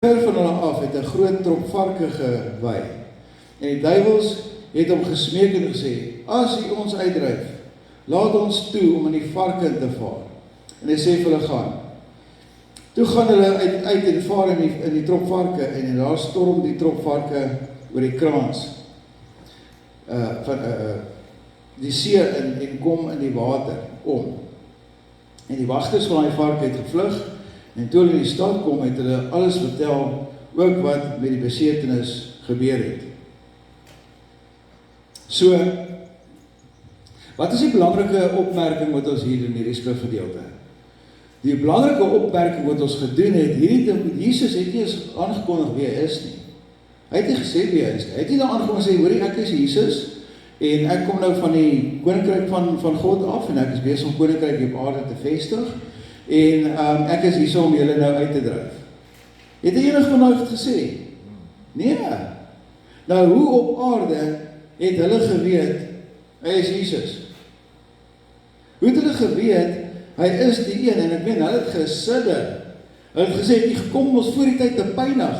ver van hulle af het 'n groot trop varke gewy. En die duiwels het hom gesmeek en gesê, as U ons uitdryf, laat ons toe om in die varke in te vaar. En hy sê vir hulle gaan. Toe gaan hulle uit en vaar in die trop varke en daar storm die trop varke oor die kraans van die see en kom in die water om. En die wagters van die varke het gevlug. En toe hulle in die stad kom, het hulle alles vertel, ook wat met die besetenis gebeur het. So, wat is die belangrike opmerking wat ons hier in hierdie skrifgedeelte? Die belangrike opmerking wat ons gedoen het, Jesus het nie eens aangekondig wie hy is nie. Hy het nie gesê wie hy is nie. Hy het nie dan aangekondig gesê, hoorie, ek is Jesus, en ek kom nou van die koninkryk van God af, en ek is besig om koninkryk op aarde te vestig, en ek is hier om julle nou uit te dryf. Het hy enig van hulle gesê? Nee. Nou, hoe op aarde het hulle geweet, hy is Jesus? Hoe het hulle geweet, hy is die een, en ek meen, hulle het gesidder. Hulle het gesê, jy gekom om ons voor die tyd te pynig.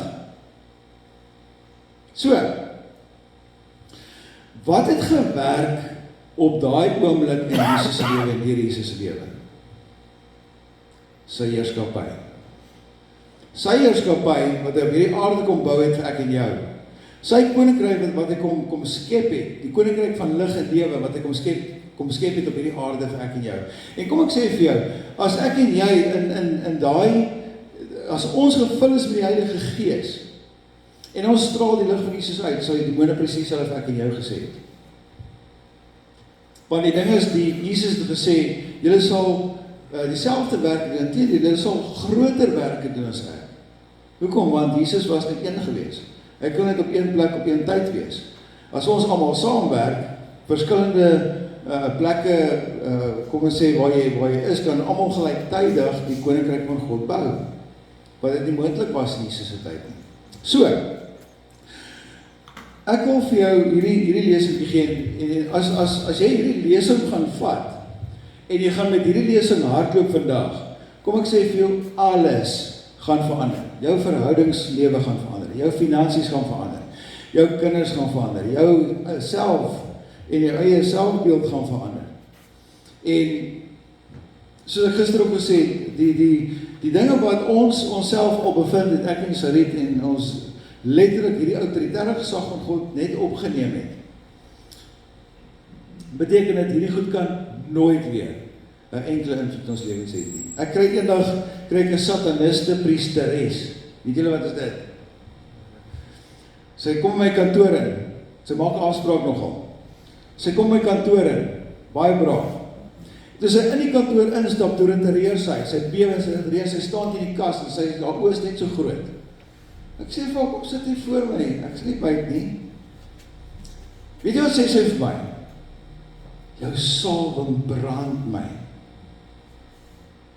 So, wat het gewerk op daai oomblik in Jesus se lewe en hier Jesus se lewe? Sy heerskappy. Sy heerskappy wat hy op hierdie aarde kom bou het vir ek en jou. Sy koninkryk wat hy kom skep het, die koninkryk van lig en lewe wat hy kom skep het op hierdie aarde vir ek en jou. En kom ek sê vir jou, as ek en jy in daai, as ons gevul is met die Heilige Gees, en ons straal die lig van Jesus uit, sal die demone presies hulle vir ek en jou gesê het. Want die ding is, Jesus het gesê, julle sal dieselfde werke doen, julle sal groter werke doen as ek. Hoekom? Want Jesus was net een gewees. Hy kon net op een plek, op een tyd wees. As ons almal saamwerk, verskillende plekke, kom ons sê, waar jy is, kan almal gelyktydig die koninkryk van God bou. Wat dit nie moontlik was in Jesus se tyd nie. So, ek wil vir jou hierdie lesing gee, en as jy hierdie lesing gaan vat, en jy gaan met hierdie lesing hardloop vandag, kom ek sê vir jou, alles gaan verander. Jou verhoudingslewe gaan verander, jou finansies gaan verander, jou kinders gaan verander, jou self en jou eie selfbeeld gaan verander. En soos ek gister ook gesê, die dinge wat ons onsself op bevind het, ek en Sarit, en ons letterlik hierdie autoritaire gesag van God net opgeneem het, beteken dat hierdie goed kan nooit weer 'n enkele invloed in ons lewens het nie. Ek kry eendag 'n sataniste priesteres. Weet julle wat is dit? Sy kom in my kantoor in. Sy maak 'n afspraak nogal. Sy kom in my kantoor in, baie braaf. Toe sy in die kantoor instap, toe retireer sy bewe, sy retireer, sy staan in die kas en sy haar oë is net so groot. Ek sê vir haar, kom sit hier voor my, ek sê nie byt nie. Weet jy wat sê sy vir my? Jou salwing brand my.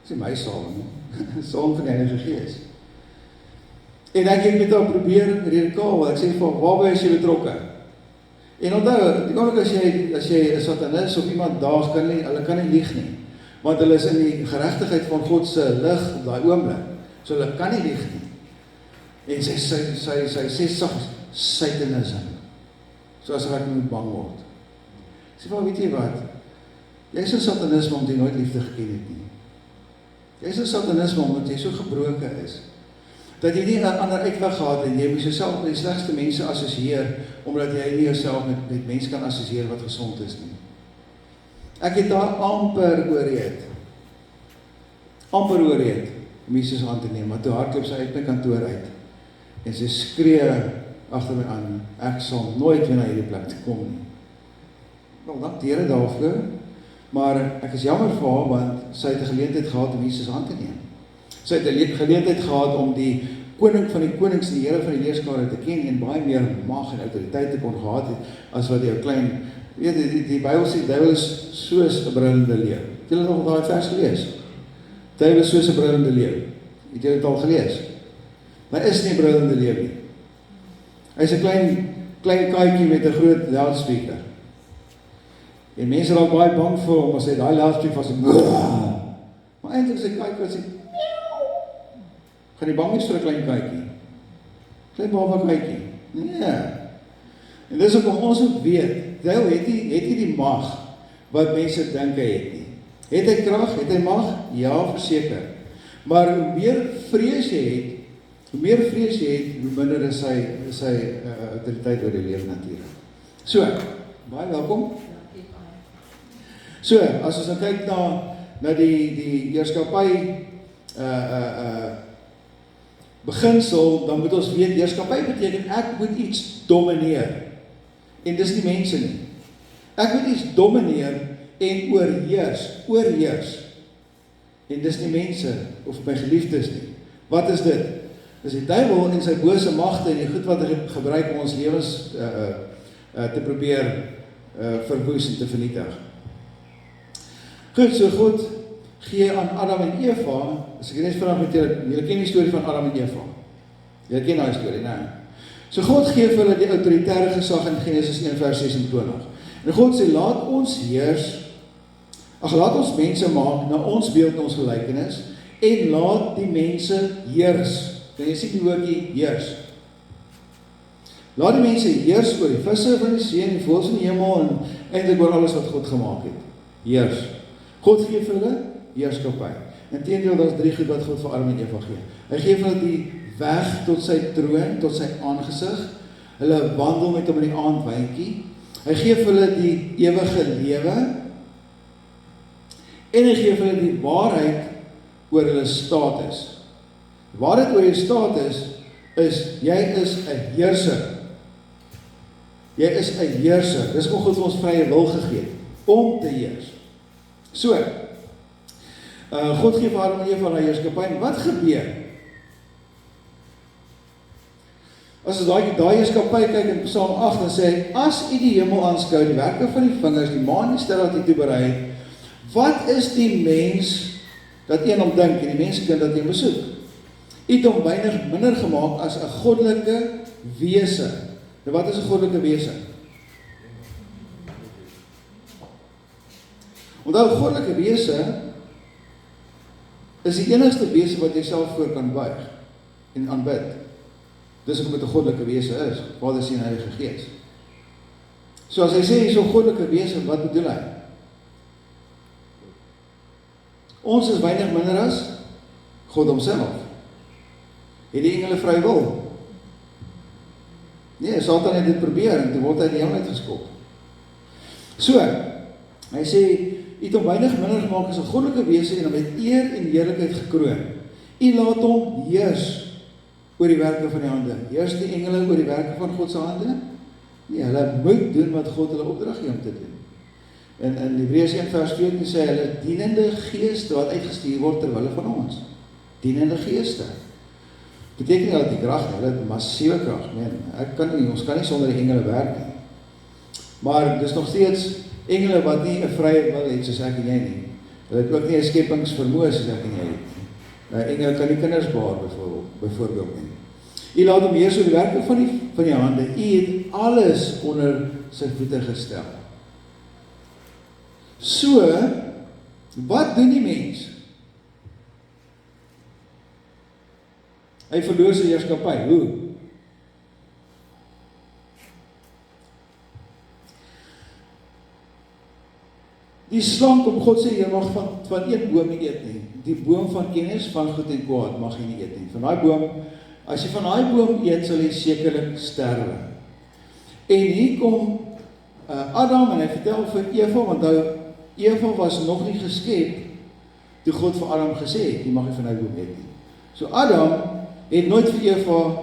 Ek sê my salwing, salwing van die Heilige Gees. En ek het met haar probeer redekaal, ek sê vir haar, waarby is jy betrokke? En onthou, die oomblik as jy 'n satanis of iemand daag, hulle kan nie lieg nie. Want hulle is in die geregtigheid van God se lig op daai oomblik. So hulle kan nie lieg nie. En sy sê satanisme. So as ek moet bang word. Sê maar, weet jy wat? Jy is 'n satanisme omdat jy nooit liefde geken het nie. Jy is 'n satanisme omdat jy so gebroken is, dat jy nie 'n ander uitweg gehad en jy moet jouself met die slegste mense assosieer, omdat jy nie jouself met mense kan assosieer wat gesond is nie. Ek het daar amper oorreed, om Jesus aan te neem, maar toe hardloop sy uit my kantoor uit, en sy skree agter my aan, ek sal nooit weer na hierdie plek te kom nie. Nou, dank die Here daarvoor, maar ek is jammer vir haar, want sy het 'n geleentheid gehad om Jesus aan te neem. Sy het 'n geleentheid gehad om die koning van die konings, die Here van die leerskare te ken, en baie meer mag en autoriteit te kon gehad het, as wat jou klein, weet die Bybel sê, duiwel is soos 'n brullende leeu. Het julle nog daai vers gelees? Duiwel is soos 'n brullende leeu. Het julle dit al gelees? Maar hy is nie 'n brullende leeu nie. Hy is 'n klein kaaikie met 'n groot loudspeaker. En mense raak baie bang vir hom as hy daai loudspeaker vas maar eintlik as hy kyk wat sê gaan jy bang wees vir 'n klein kaaikie? Klein babakatjie. Nee. En dis ook om ons ook weet, duiwel het nie die mag wat mense dink hy het nie. Het hy krag, het hy mag? Ja, verseker. Maar hoe meer vrees jy het, hoe minder is sy autoriteit oor die lewe natuurlik. So, baie welkom. So, as ons nou kyk na die heerskappy beginsel, dan moet ons weet, heerskappy beteken ek moet iets domineer. En dis nie mense nie. Ek moet iets domineer en oorheers. En dis nie mense of my geliefdes nie. Wat is dit? Dis die duiwel en sy bose magte en die goed wat hy gebruik om ons lewens te probeer verwoes en te vernietig. Goed, so God gee aan Adam en Eva, as ek net vanaf met julle ken die storie van Adam en Eva. Julle ken die storie, nee. So God gee vir hulle die autoritaire gesag in Genesis 1 vers 26. En God sê, laat ons mense maak na ons beeld en ons gelykenis, en laat die mense heers. Kan jy sien die woordjie heers? Laat die mense heers oor die visse van die see en die voëls in die hemel en eintlik oor alles wat God gemaak het. Heers. God gee vir hulle heerskappy. Inteendeel, daar is 3 goed wat God vir Adam en Eva gee. Hy gee vir hulle die weg tot sy troon, tot sy aangesig. Hulle wandel met hom in die aandwyntjie. Hy gee vir hulle die ewige lewe. En hy gee vir hulle die waarheid oor hulle status. Die waarheid oor jou status is, jy is 'n heerser. Jy is 'n heerser. Dis hoe God vir ons vrye wil gegee het, om te heers. So, God gee vir Adam en Eva na heerskappy, en wat gebeur? As ons daai heerskappy kyk in Psalm 8, dan sê hy, as u die hemel aanskou, die werke van die vingers, die maan en die sterre wat u toeberei het, wat is die mens dat een hom dink, en die mensekind dat een besoek? U het hom weinig minder gemaak as 'n goddelike wese. Nou wat is 'n goddelike wese? Onthou, goddelike wese is die enigste wese wat jy self voor kan buig en aanbid. Dis ook met 'n goddelike wese is, Vader, Seun en Heilige Gees. So as hy sê hy is 'n goddelike wese, wat bedoel hy? Ons is weinig minder as God homself. Het die engele vry wil? Nee, Satan het dit probeer en toe word hy in die hemel uitgeskop. So, hy sê, u het hom weinig minder gemaak as 'n goddelike wese en hom met eer en heerlikheid gekroon. U laat hom heers oor die werke van die hande. Heers die engele oor die werke van God se hande? Nee, hulle moet doen wat God hulle opdrag gee om te doen. In Hebreërs 1 vers 14 sê hulle dienende geeste wat uitgestuur word terwille van ons. Dienende geeste. Beteken nie dat die krag, hulle het massiewe krag. Nee, ons kan nie sonder die engele werk nie. Maar dis nog steeds engele wat nie 'n vrye wil het soos ek en jy nie. Hulle het ook nie 'n skepingsvermoë soos ek en jy het. Engele kan nie kinders baar byvoorbeeld nie. U laat hom heers oor die werke van die hande. U het alles onder sy voete gestel. So, wat doen die mens? Hy verloor sy heerskappy. Hoe? Die slang kom God sê, jy mag van een boom nie eet nie. Die boom van kennis van goed en kwaad mag jy nie eet nie. Van daai boom, as jy van daai boom eet, sal jy sekerlik sterwe. En hier kom Adam en hy vertel vir Eva, want Eva was nog nie geskep toe God vir Adam gesê het, jy mag nie van daai boom eet nie. So Adam het nooit vir Eva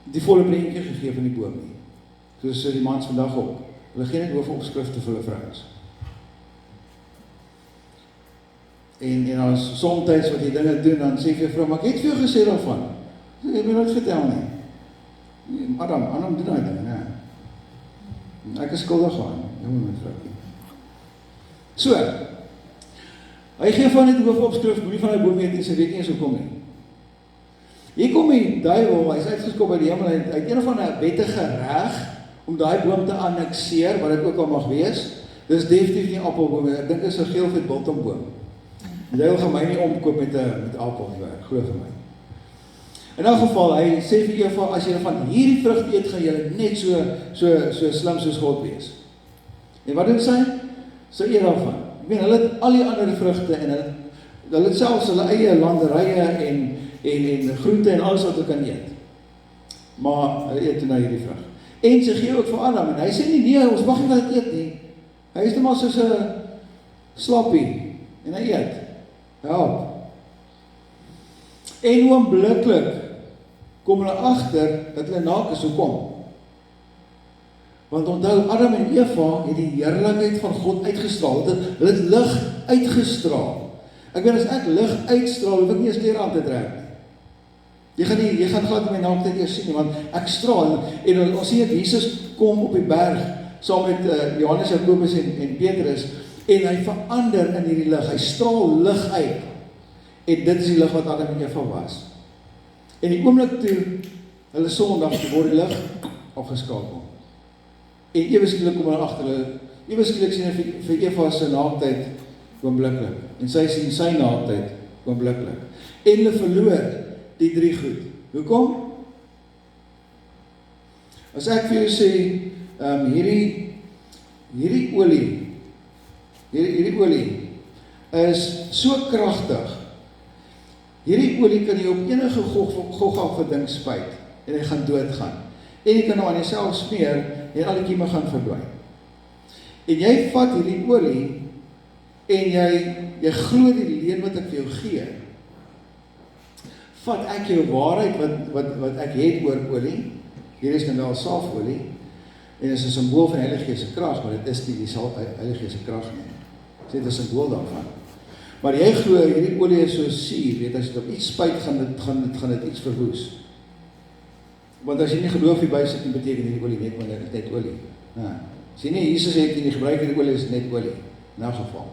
die volle prentjie gegee van die boom nie. Soos die mans vandag ook. Hulle gee net hoofopskrifte vir hulle vrouens. En as soms wat jy dinge doen, dan sê vir jou vrou, maar ek het vir jou gesê daarvan. Jy het my nooit vertel nie. Adam doen daai dinge, nee. Ek is skuldig aan, my vroukie. So, hy gee van net hoofopskrif, moenie van die boom eet en sy weet nie eens hoe kom nie. Hier kom die duiwel, hy is uitgeskop by die hemel, hy het een of ander wettige reg om daai boom te annexeer, wat dit ook al mag wees. Dis definitief nie appelboom, ek dink is 'n geelvet biltongboom. En jy wil gaan my nie omkoop met 'n appel nie, glo vir my. In elk geval, hy sê vir Eva, as jy van hierdie vrug eet, gaan jy net so slim soos God wees. En wat doen sy? Sy eet daarvan. Ek meen, hulle het al die ander vrugte en hulle het selfs hulle eie landerye en groente en alles wat hulle kan eet. Maar hulle eet toe na hierdie vrug. En sy gee ook vir Adam, en hy sê nie, nee, ons mag nie dat dit eet nie. Hy is net maar soos 'n slappie, en hy eet. Help. En oombliklik kom hulle agter dat hulle naak is. Hoekom? Want onthou, Adam en Eva het die heerlikheid van God uitgestraal. Hulle het lig uitgestraal. Ek weet, as ek lig uitstraal, hoef ek nie eens klere aan te trek nie. Jy gaan glad my naaktheid eers sien nie, want ek straal. En ons sien dat Jesus kom op die berg, saam met Johannes, Jakobus en Petrus, en hy verander in hierdie lig. Hy straal lig uit. En dit is die lig wat Adam en Eva was. En die oomblik toe, hulle sondig, toe word die lig afgeskakel. En ewe skielik kom hulle agter hulle, ewe skielik sien hy vir Eva se naaktheid oombliklik. En sy sien sy naaktheid oombliklik. En hulle verloor die drie goed. Hoekom? As ek vir jou sê, hierdie olie is so kragtig. Hierdie olie kan jy op enige gogga vir ding spuit en hy gaan doodgaan. En jy kan hom aan jouself smeer en al die kieme gaan verdwyn. En jy vat hierdie olie en jy glo die leen wat ek vir jou gee. Vat ek jou waarheid wat ek het oor olie. Hier is nou wel saafolie en is 'n simbool van die Heilige Gees se krag, maar dit is nie die Heilige Gees se krag nie. Dit is 'n simbool daarvan. Maar jy glo hierdie olie is so suur, weet as jy dit op iets spuit, gaan dit iets verwoes. Want as jy nie geloof hier by sit, nie beteken hierdie olie net olie. Ja. As jy nie Jesus het en jy gebruik hierdie olie, is net olie. In elk geval.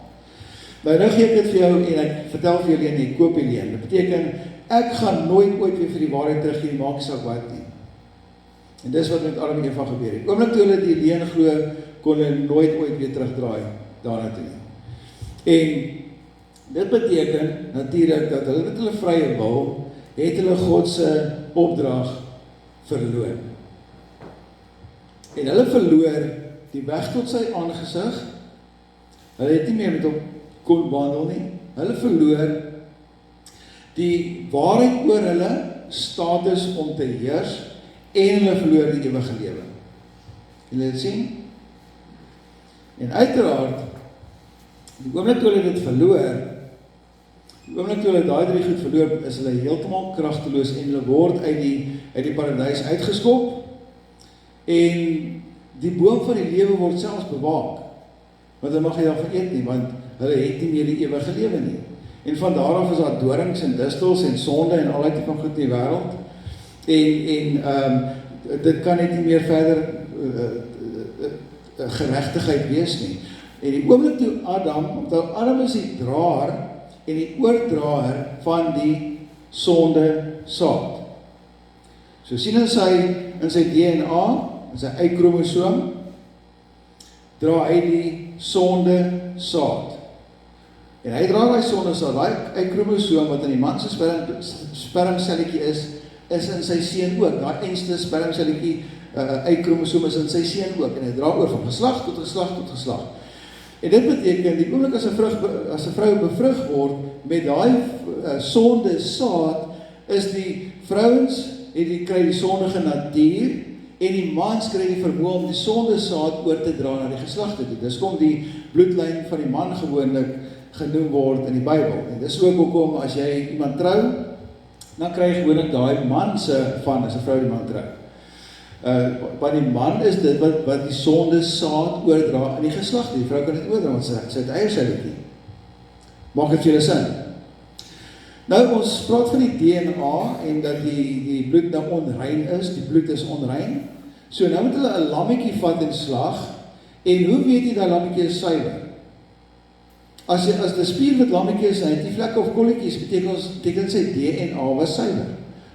Nou gee ek dit vir jou en ek vertel vir julle en jy koop die leen. Dit beteken ek gaan nooit ooit weer vir die waarheid teruggee, maak saak wat nie. En dis wat met Adam en Eva gebeur het. Oomblik toe hulle die leen glo, kon hulle nooit ooit weer terugdraai daarna toe nie. En dit beteken natuurlik dat hulle met hulle vrye wil het hulle God se opdrag verloor. En hulle verloor die weg tot sy aangesig. Hulle het nie meer met hom kon wandel nie. Hulle verloor die waarheid oor hulle status om te heers en hulle verloor die ewige lewe. Julle het sien? En uiteraard die oomblik toe hulle dit verloor, die oomblik toe hulle daai drie goed verloor, is hulle heeltemal kragteloos en hulle word uit die paradys uitgeskop en die boom van die lewe word selfs bewaak. Want hulle mag nie daarvan eet nie, want hulle het nie meer die ewige lewe nie. En van daar af is daar dorings en distels en sonde en al die tipe van goed in die wêreld. En dit kan net nie meer verder geregtigheid wees nie. En die oomblik toe Adam is die draer en die oordraer van die sonde saad. So sien in sy DNA, in sy Y-kromosoom, dra hy die sonde saad. En hy dra die sonde saad, daai Y-kromosoom wat in die man se spermselletjie is in sy seun ook. Daai enigste spermselletjie, Y-kromosoom is in sy seun ook. En hy dra oor van geslag tot geslag tot geslag. En dit beteken, die oomblik as 'n vrou bevrug word met daai sonde saad, is die vrouens kry die sondige natuur en die mans kry die vermoë om die sonde saad oor te dra na die geslagte toe. Dis kom die bloedlyn van die man gewoonlik genoem word in die Bybel. En dis ook hoekom as jy iemand trou, dan kry jy gewoonlik daai man se van as 'n vrou die man trou. By die man is dit wat die sonde saad oordra in die geslagte. Die vrou kan dit oordra want sy het eierselletjie. Maak dit vir julle sin? Nou ons praat van die DNA en dat die bloed nou onrein is. Die bloed is onrein. So nou moet hulle 'n lammetjie vat en slag. En hoe weet jy dat lammetjie is suiwer? As die spierwit lammetjie is, hy het nie vlekke of kolletjies, beteken sy DNA was suiwer.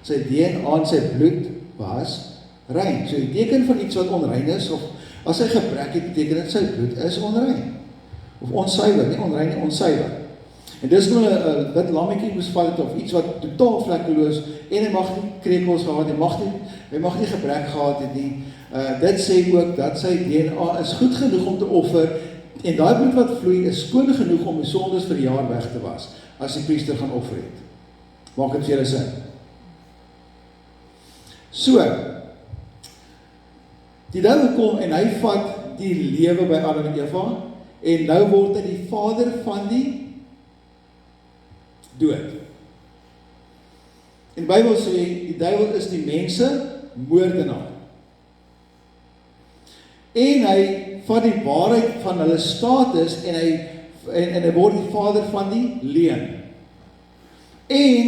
Sy DNA en sy bloed was rein. So die teken van iets wat onrein is, of as hy gebrek het, beteken dit sy bloed is onrein. Of onsuiwer, nie onrein nie, onsuiwer. En dis hulle 'n wit lammetjie moes vat het, of iets wat totaal vlekkeloos, en hy mag nie krekels gehad, hy mag nie gebrek gehad het nie. Dit sê ook dat sy DNA is goed genoeg om te offer, en daai bloed wat vloei is skoon genoeg om die sondes vir 'n jaar weg te was, as die priester gaan offer het. Maak dit vir julle sin? So, die duiwel kom en hy vat die lewe by Adam en Eva, en nou word hy die vader van die dood. En die Bybel sê, die duiwel is die mense moordenaar. En hy vat die waarheid van hulle status, en hy word die vader van die leuen. En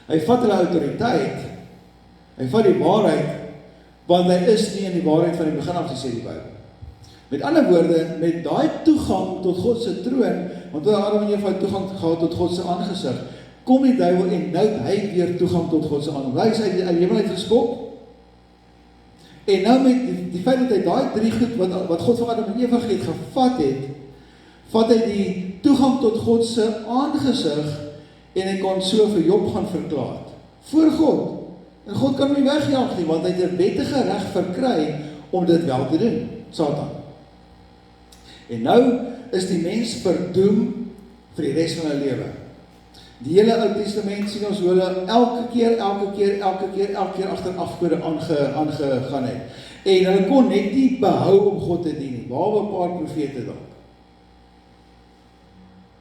hy vat hulle autoriteit, hy vat die waarheid, want hy is nie in die waarheid van die begin af, sê die Bybel. Met ander woorde, met daai toegang tot God se troon, want toe Adam en Eva toegang gehad tot God se aangesig, kom die duiwel en nou het hy weer toegang tot God se aangesig. Hy is uit die hemel uit geskop. En nou met die feit dat hy daai drie goed wat God vir Adam en Eva het gevat het, vat hy die toegang tot God se aangesig en hy kon so vir Job gaan verklaar voor God. En God kan hom nie wegjaag nie, want hy het 'n wettige reg verkry om dit wel te doen, Satan. En nou is die mens verdoem vir die res van hulle lewe. Die hele Ou Testament sien ons hoe hulle elke keer agter afgode aangegaan het. En hulle kon net nie behou om God te dien nie, behalwe 'n paar profete dalk.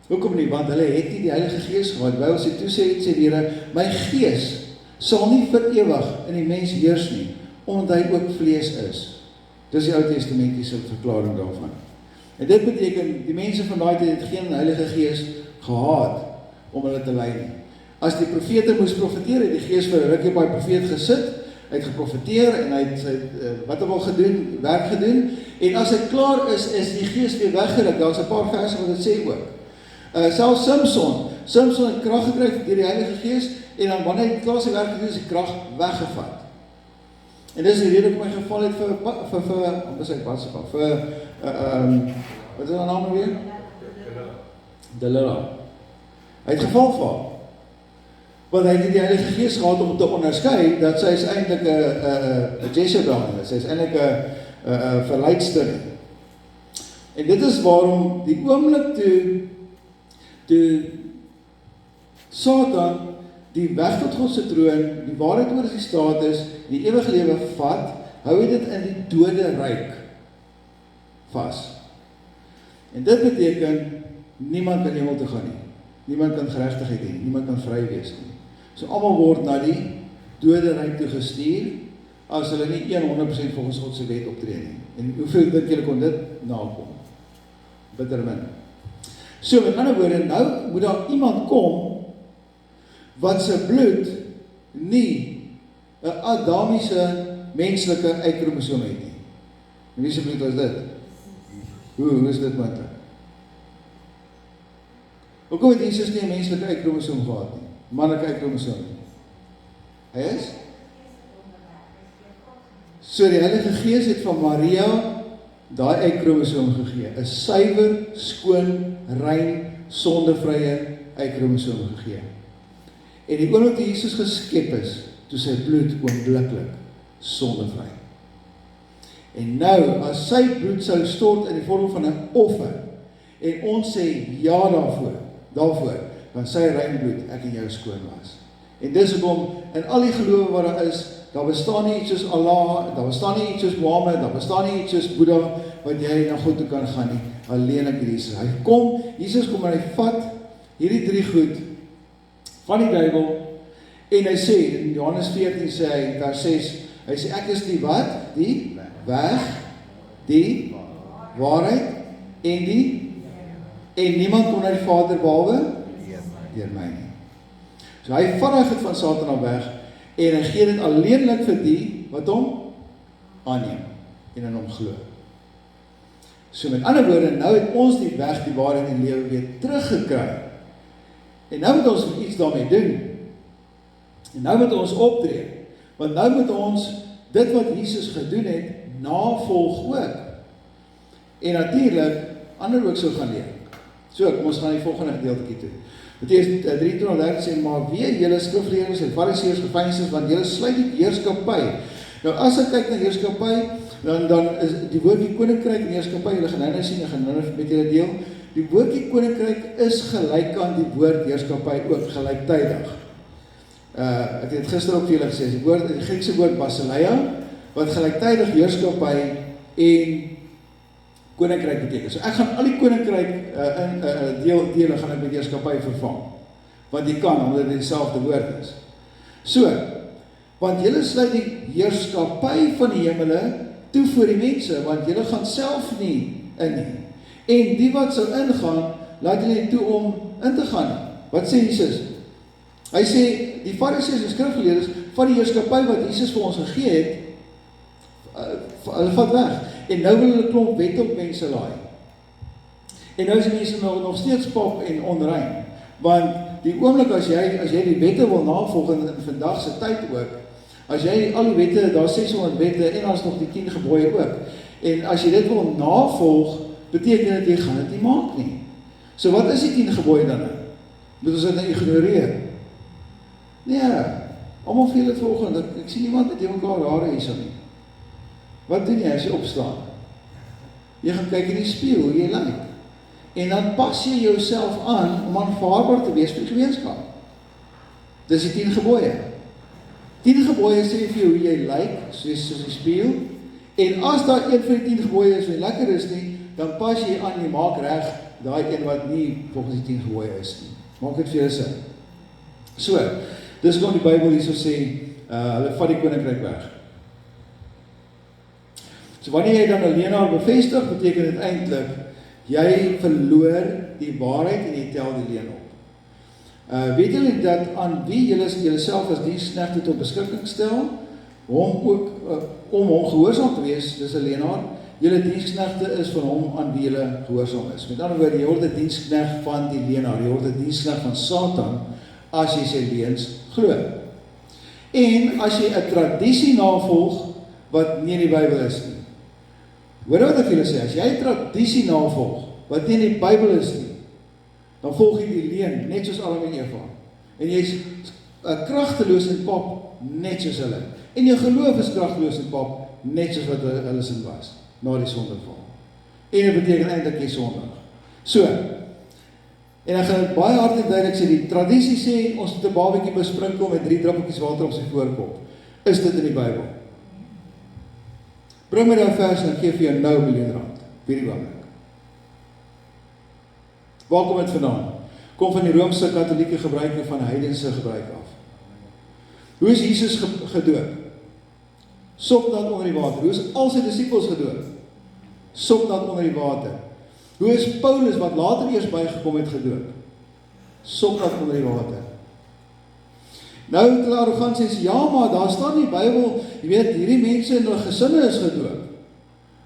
Hoekom nie? Want hulle het nie die Heilige Gees gehad. Die Bybel sê, toe sê die Here, my gees sal nie vir ewig in die mens heers nie, omdat hy ook vlees is. Dis die Ou Testamentiese verklaring daarvan. En dit beteken, die mense van daai tyd het geen Heilige Gees gehad om hulle te lei nie. As die profete moes profeteer, het die Gees vir 'n rukkie op daai profeet gesit, hy het geprofeteer en hy het sy wat hy wil gedoen, werk gedoen, en as hy klaar is die Gees weer weggeruk. Daar's 'n paar verse wat dit sê ook. Selfs Samson het krag gekry deur die Heilige Gees, en dan wanneer hy klaar sy werk gedoen, is die krag weggevat. En dis die rede hoekom hy geval het vir wat is die naam weer? Delilah. Hy het geval vir haar. Want hy het nie die Heilige Gees gehad om te onderskei dat sy is eintlik 'n Jezebel, sy is eintlik 'n verleidster. En dit is waarom die oomblik toe Satan die weg tot God se troon, die waarheid oor sy status, die ewige lewe vat, hou hy dit in die dode ryk vas. En dit beteken, niemand kan hemel toe gaan nie. Niemand kan geregtigheid hê, niemand kan vry wees nie. So almal word na die dode ryk toe gestuur, as hulle nie 100% volgens God se wet optree nie. En hoeveel dink julle kon dit nakom? Bitter min. So met ander woorde, nou moet daar iemand kom, wat sy bloed nie 'n Adamiese menslike Y-kromosoom het nie. En wie se bloed was dit? Hoe is dit moontlik? Hoekom het Jesus nie 'n menslike Y-kromosoom gehad nie? Mannelike Y-kromosoom. Hy is? So die Heilige Gees het van Maria daai Y-kromosoom gegee. 'n suiwer, skoon, rein, sondevrye Y-kromosoom gegee. En die oomblik toe Jesus geskep is, toe sy bloed oombliklik sondevry. En nou, as sy bloed sou stort in die vorm van 'n offer, en ons sê ja daarvoor, dan sy rein bloed, ek en jou skoon was. En dis hoekom, in al die gelowe wat daar is, daar bestaan nie iets soos Allah, daar bestaan nie iets soos Mohammed, daar bestaan nie iets soos Boeddha, wat jy na God toe kan gaan nie, alleenlik Jesus. Jesus kom en hy vat hierdie drie goed, van die duiwel, en hy sê, in Johannes 14 sê hy, vers 6, hy sê, ek is die wat? Die weg, die waarheid, en niemand kom na die Vader behalwe deur my nie. So hy vat hy van Satan af weg, en hy gee dit alleenlik vir die, wat hom aanneem, en in hom glo. So met ander woorde, nou het ons die weg, die waarheid en lewe weer teruggekry. En nou moet ons iets daarmee doen. En nou moet ons optree. Want nou moet ons dit wat Jesus gedoen het, navolg ook. En natuurlik, ander ook so gaan leer. So, kom ons gaan die volgende gedeeltjie toe. Matteus 23:13 sê, maar wee julle skrifgeleerdes en fariseërs, geveinsers, want julle sluit die heerskappy. Nou as ek kyk na heerskappy, dan is die woordjie koninkryk en heerskappy, julle gaan nou sien, ek gaan nou met julle deel, die woordjie koninkryk is gelyk aan die woord heerskappy ook, gelyktydig. Ek het gister ook vir julle gesê, die Griekse woord basileia, wat gelyktydig heerskappy en koninkryk beteken. So ek gaan al die koninkryk dele gaan ek met heerskappy vervang. Want jy kan, omdat dit dieselfde woord is. So, want julle sluit die heerskappy van die hemele toe vir die mense, want julle gaan self nie in nie. En die wat sou ingaan, laat julle nie toe om in te gaan nie. Wat sê Jesus? Hy sê, die fariseërs en skrifgeleerdes van die heerskappy wat Jesus vir ons gegee het, hulle vat weg. En nou wil hulle klomp wet op mense laai. En nou is die mense nog steeds pap en onrein. Want die oomblik as jy die wette wil navolg in vandag se tyd ook, as jy al die wette, daar 600 wette en as nog die 10 gebooie ook. En as jy dit wil navolg, beteken dit jy gaan dit nie maak nie. So wat is die 10 gebooie dan nou? Moet ons dit nou ignoreer? Nee, almal vir dit volgende, ek sien niemand met jy mekaar rare hierso nie. Wat doen jy as jy opstaan? Jy gaan kyk in die spieël hoe jy lyk. En dan pas jy jouself aan om aanvaarbaar te wees vir die gemeenskap. Dis die 10 gebooie. 10 gebooie sê vir jou hoe jy lyk, soos die spieël. En as daar een van die 10 gebooie is wat lekker is nie, dan pas jy aan, jy maak reg daai een wat nie volgens die 10 gebooie is nie. Maak dit vir jou sin. So, dis hoekom die Bybel hierso sê, hulle vat die koninkryk weg. So wanneer jy dan 'n leenaar bevestig, beteken dit eintlik, jy verloor die waarheid en jy tel die leuen op. Weet julle dat aan wie julle self as diensknegte tot beskikking stel, hom ook, om hom gehoorsaam te wees, dis 'n leenaar, julle diensknegte is van hom aan wie julle gehoorsaam is. Met ander woorde, jy word 'n diensknegt van die leenaar, jy word 'n diensknegt van Satan, as jy sy leuns glo. En as jy 'n tradisie navolg, wat nie in die Bybel is nie. Hoor wat ek vir julle sê, as jy tradisie navolg, wat nie in die Bybel is nie, dan volg jy die leuen, net soos Adam en Eva. En jy is kragteloos en pap, net soos hulle. En jou geloof is kragteloos en pap, net soos wat hulle sin was, na die sondeval. En dit beteken eintlik jy sondig. So, en ek gaan baie hard en duidelik sê, die tradisie sê, ons moet 'n babatjie besprinkel met 3 druppeltjies water op sy voorkop. Is dit in die Bybel? Bring my daai vers en ek gee vir jou nou R1 miljoen. Vir die oomblik. Waar kom dit vandaan? Kom van die Romeinse Katolieke gebruike van heidense gebruik af. Hoe is Jesus gedoop? Sopnat onder die water. Hoe is al sy disippels gedoop? Sopnat onder die water. Hoe is Paulus, wat later eers bygekom het, gedoop? Sopnat onder die water. Nou het hulle arrogant sê, ja, maar daar staan in die Bybel, jy weet, hierdie mense in hulle gesinne is gedoop.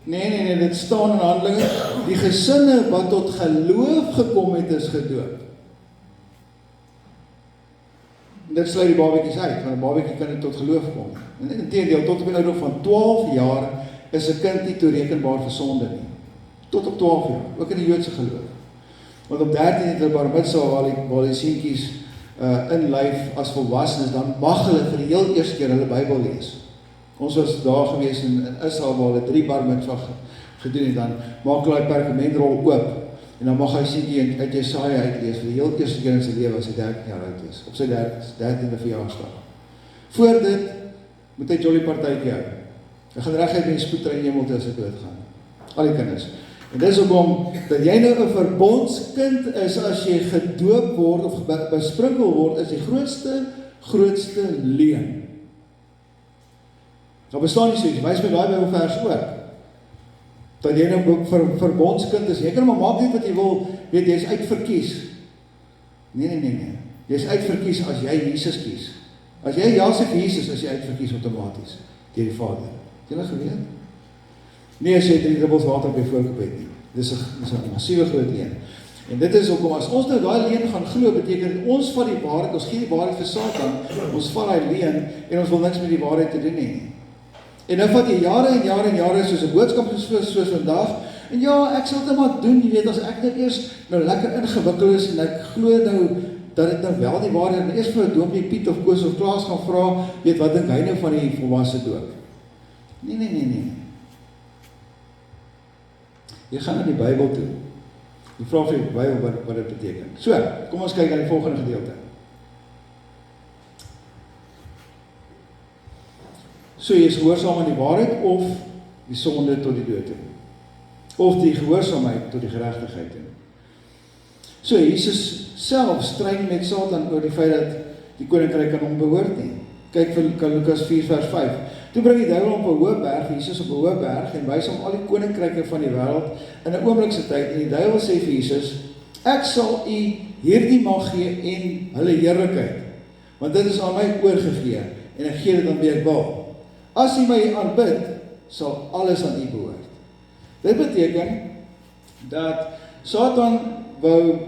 Nee, dit staan in Handelinge, die gesinne wat tot geloof gekom het, is gedoop. En dit sluit die babatjies uit, want 'n babatjie kan nie tot geloof kom. En inteendeel, tot op die ouderdom van 12 jaar, is 'n kind nie toerekenbaar vir sonde nie. Tot op 12 jaar, ook in die Joodse geloof. Want op 13 het hulle bar mitzvah, waar die seentjies in lyf as volwassenes, dan mag hulle vir die heel eerste keer hulle Bybel lees. Ons was daar gewees in Israel, waar hulle 3 bar mitzvah gedoen het, dan maak hulle die perkamentrol oop, en dan mag hy seentjie uit Jesaja uitlees, vir die heel eerste keer in sy lewe, as hy 13 jaar oud is, op sy 13de verjaarsdag. Voor dit, moet hy jolly partytjie hou. Hy gaan reguit met die spoedtrein hemel toe as hy doodgaan. Al die kinders. En dis hoekom dat jy nou 'n verbondskind is as jy gedoop word of besprinkel word, is die grootste leuen. Daar bestaan nie so iets, wys my daai Bybelvers ook. Dat jy nou verbondskind is, jy kan maar maak net wat jy wil, weet jy is uitverkies. Nee. Jy is uitverkies as jy Jesus kies. As jy ja sê vir Jesus, is jy uitverkies outomaties deur die Vader. Het jy geweet? Nee, as jy 3 druppels water op jou voorkop het nie. Dis 'n massiewe groot leuen. En dit is hoekom as ons nou daai leuen gaan glo, beteken ons vat die waarheid, ons gee die waarheid vir Satan, ons vat daai leuen en ons wil niks met die waarheid te doen hê nie. En nou vat jy jare en jare, soos 'n boodskap soos vandag, En ja, ek sal dit maar doen, jy weet, as ek nou eers nou lekker ingewikkel is, en ek glo nou, dat dit nou wel die waarheid, en eers vir 'n dominee Piet of Koos of Klaas gaan vra, weet wat dink hy nou van die volwasse doop? Nee. Jy gaan na die Bybel toe. Jy vra vir die Bybel wat dit beteken. So, kom ons kyk na die volgende gedeelte. So, jy is gehoorsaam aan die waarheid of die sonde tot die dood toe. Of die gehoorsaamheid tot die geregtigheid toe. So, Jesus self stryd met Satan oor die feit dat die koninkryk aan hom behoort nie. Kyk vir Lukas 4 vers 5. Toe bring die duiwel op 'n hoë berg, Jesus op 'n hoë berg, en wys hom al die koninkryke van die wêreld in 'n oomblik se tyd. En die duiwel sê vir Jesus, ek sal u hierdie mag gee en hulle heerlikheid, want dit is aan my oorgegee, en ek gee dit aan wie ek wil. As u my aanbid, sal alles aan u behoort. Dit beteken dat Satan wou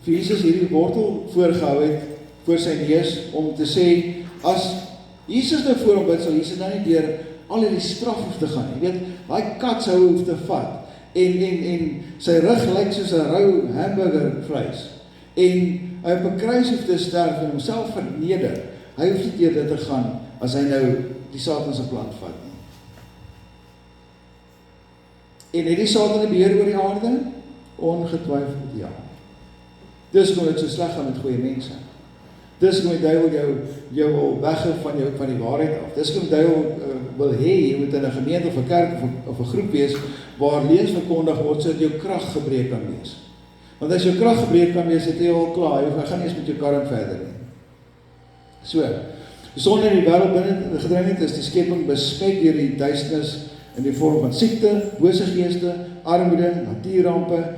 vir Jesus hierdie wortel voorgehou het voor sy neus om te sê, as Jesus nou voor hom bid, sal Jesus nou nie deur al die straf hoef te gaan. Jy weet, daai katshou hoef te vat en sy rug lyk soos 'n rou hamburger vleis. En hy op 'n kruis hoef te sterf en homself verneder. Hy hoef nie deur dit te gaan as hy nou die Satan se plan vat nie. En het die Satan die beheer oor die aarde? Ongetwyfeld ja. Dis hoekom dit so sleg gaan met goeie mense. Dis hoekom die duiwel jou wil weghou van die waarheid af. Dis hoekom die duiwel wil hê, jy moet in 'n gemeente of 'n kerk of 'n groep wees, waar leuns verkondig word, sodat jou krag gebreek kan wees. Want as jou krag gebreek kan wees, het jy al klaar, jy gaan nie eens met jou karring verder nie. So, die sonde in die wêreld binne gedring het, is die skepping besmet deur die duisternis in die vorm van siekte, bose geeste, armoede, natuurrampe,